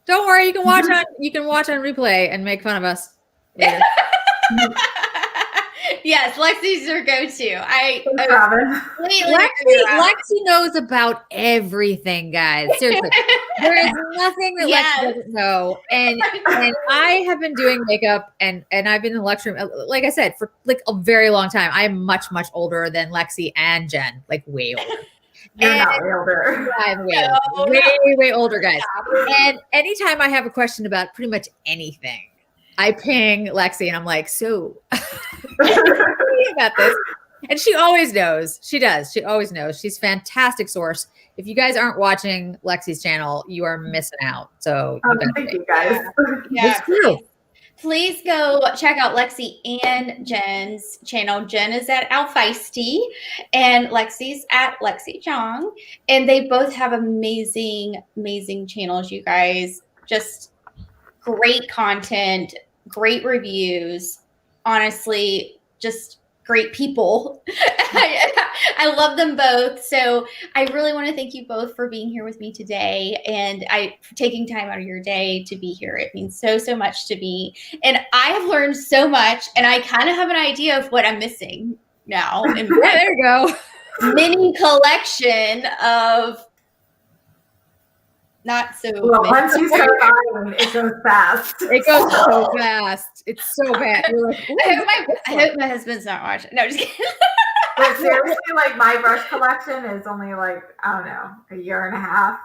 Don't worry, you can watch on replay and make fun of us later. Yes, Lexi's your go-to. Thanks, Robin. Lexi knows about everything, guys. Seriously. There is nothing that Lexi doesn't know. And I have been doing makeup and I've been in the lecture room, like I said, for like a very long time. I am much, much older than Lexi and Jen, like way older. You're not way older. I'm way older, guys. And anytime I have a question about pretty much anything, I ping Lexi and I'm like, so about this. And she always knows. She does. She always knows. She's a fantastic source. If you guys aren't watching Lexi's channel, you are missing out. So thank you guys. Yeah. Please go check out Lexi and Jen's channel. Jen is at Allfeisty and Lexi's at Lexi Jong. And they both have amazing, amazing channels, you guys. Just great content, great reviews. Honestly, just great people. I love them both. So I really want to thank you both for being here with me today and for taking time out of your day to be here. It means so, so much to me. And I have learned so much, and I kind of have an idea of what I'm missing now. And there you go. Mini collection of not so. Well, once you start buying, it goes fast. It goes so fast. It's so bad. You're like, I hope my husband's not watching. No, just kidding. But seriously, like my brush collection is only like, I don't know, a year and a half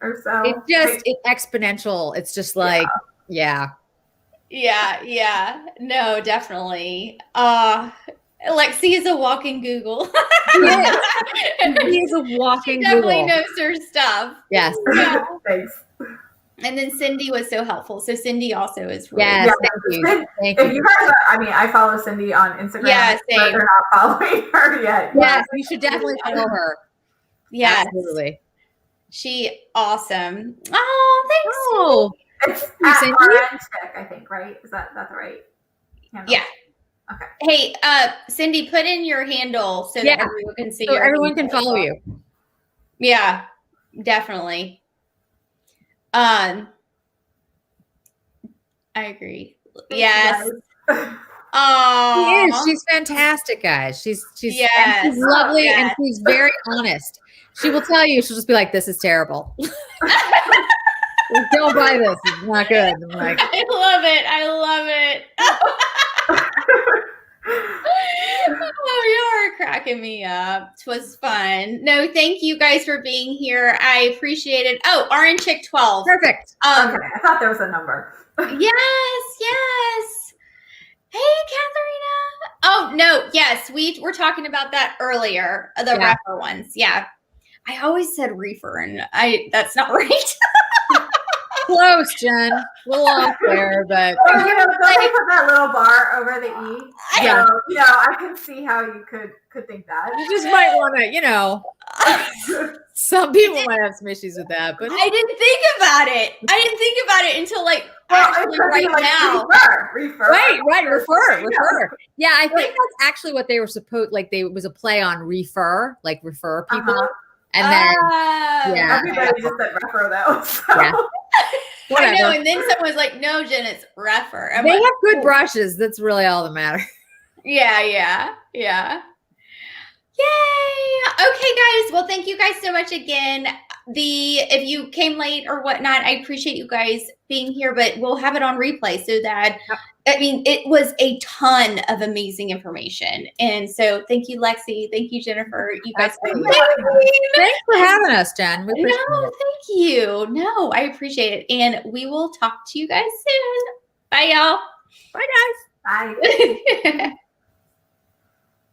or so. It's exponential. It's just like, yeah. No, definitely. Lexi is a walking Google. He is a walking She definitely Google. knows her stuff. Yes. Yeah. Thanks. And then Cindy was so helpful. So Cindy also is really Yes, thank you. Thank If you. you guys are, I follow Cindy on Instagram. Yeah, but same. they're not following her yet. Yes, you should definitely follow her. Yes. Absolutely. She awesome. Oh, thanks. Oh, It's You at Cindy? RN Chick, I think, right? Is that the right handle? Yeah. Okay. Hey, Cindy, put in your handle so that everyone can see so your everyone can handle. follow you. Yeah, definitely. I agree. Yes. Oh, She is. She's fantastic, guys. She's Yes. she's lovely Yes. and she's very honest. She will tell you. She'll just be like, "This is terrible. Don't buy this. It's not good." I'm like, I love it. Oh, you're cracking me up. It was fun. No, thank you guys for being here. I appreciate it. Oh, Orange Chick 12. Perfect. Okay, I thought there was a number. Yes. Hey, Katharina. Oh, no. Yes, we were talking about that earlier. The reefer ones. Yeah. I always said reefer, and that's not right. Close, Jen. A little off there, but Well, don't they put that little bar over the E? Yeah. So, I can see how you could think that. you just might want to, some people might have some issues with that, but I didn't think about it. I didn't think about it until actually right now. Refer. Right, refer. Yeah, I think that's actually what they were supposed, it was a play on refer, like refer people. And then, everybody just said refer though. So. Yeah. Whatever. I know, and then someone was like, "No, Jen, it's refer." They have good brushes. That's really all that matters. Yeah. Yay! Okay, guys. Well, thank you guys so much again. If you came late or whatnot, I appreciate you guys being here, but we'll have it on replay so that it was a ton of amazing information. And so thank you, Lexi. Thank you, Jennifer. You guys are amazing. Thanks for having us, Jen. We appreciate it. Thank you. No, I appreciate it. And we will talk to you guys soon. Bye, y'all. Bye, guys. Bye.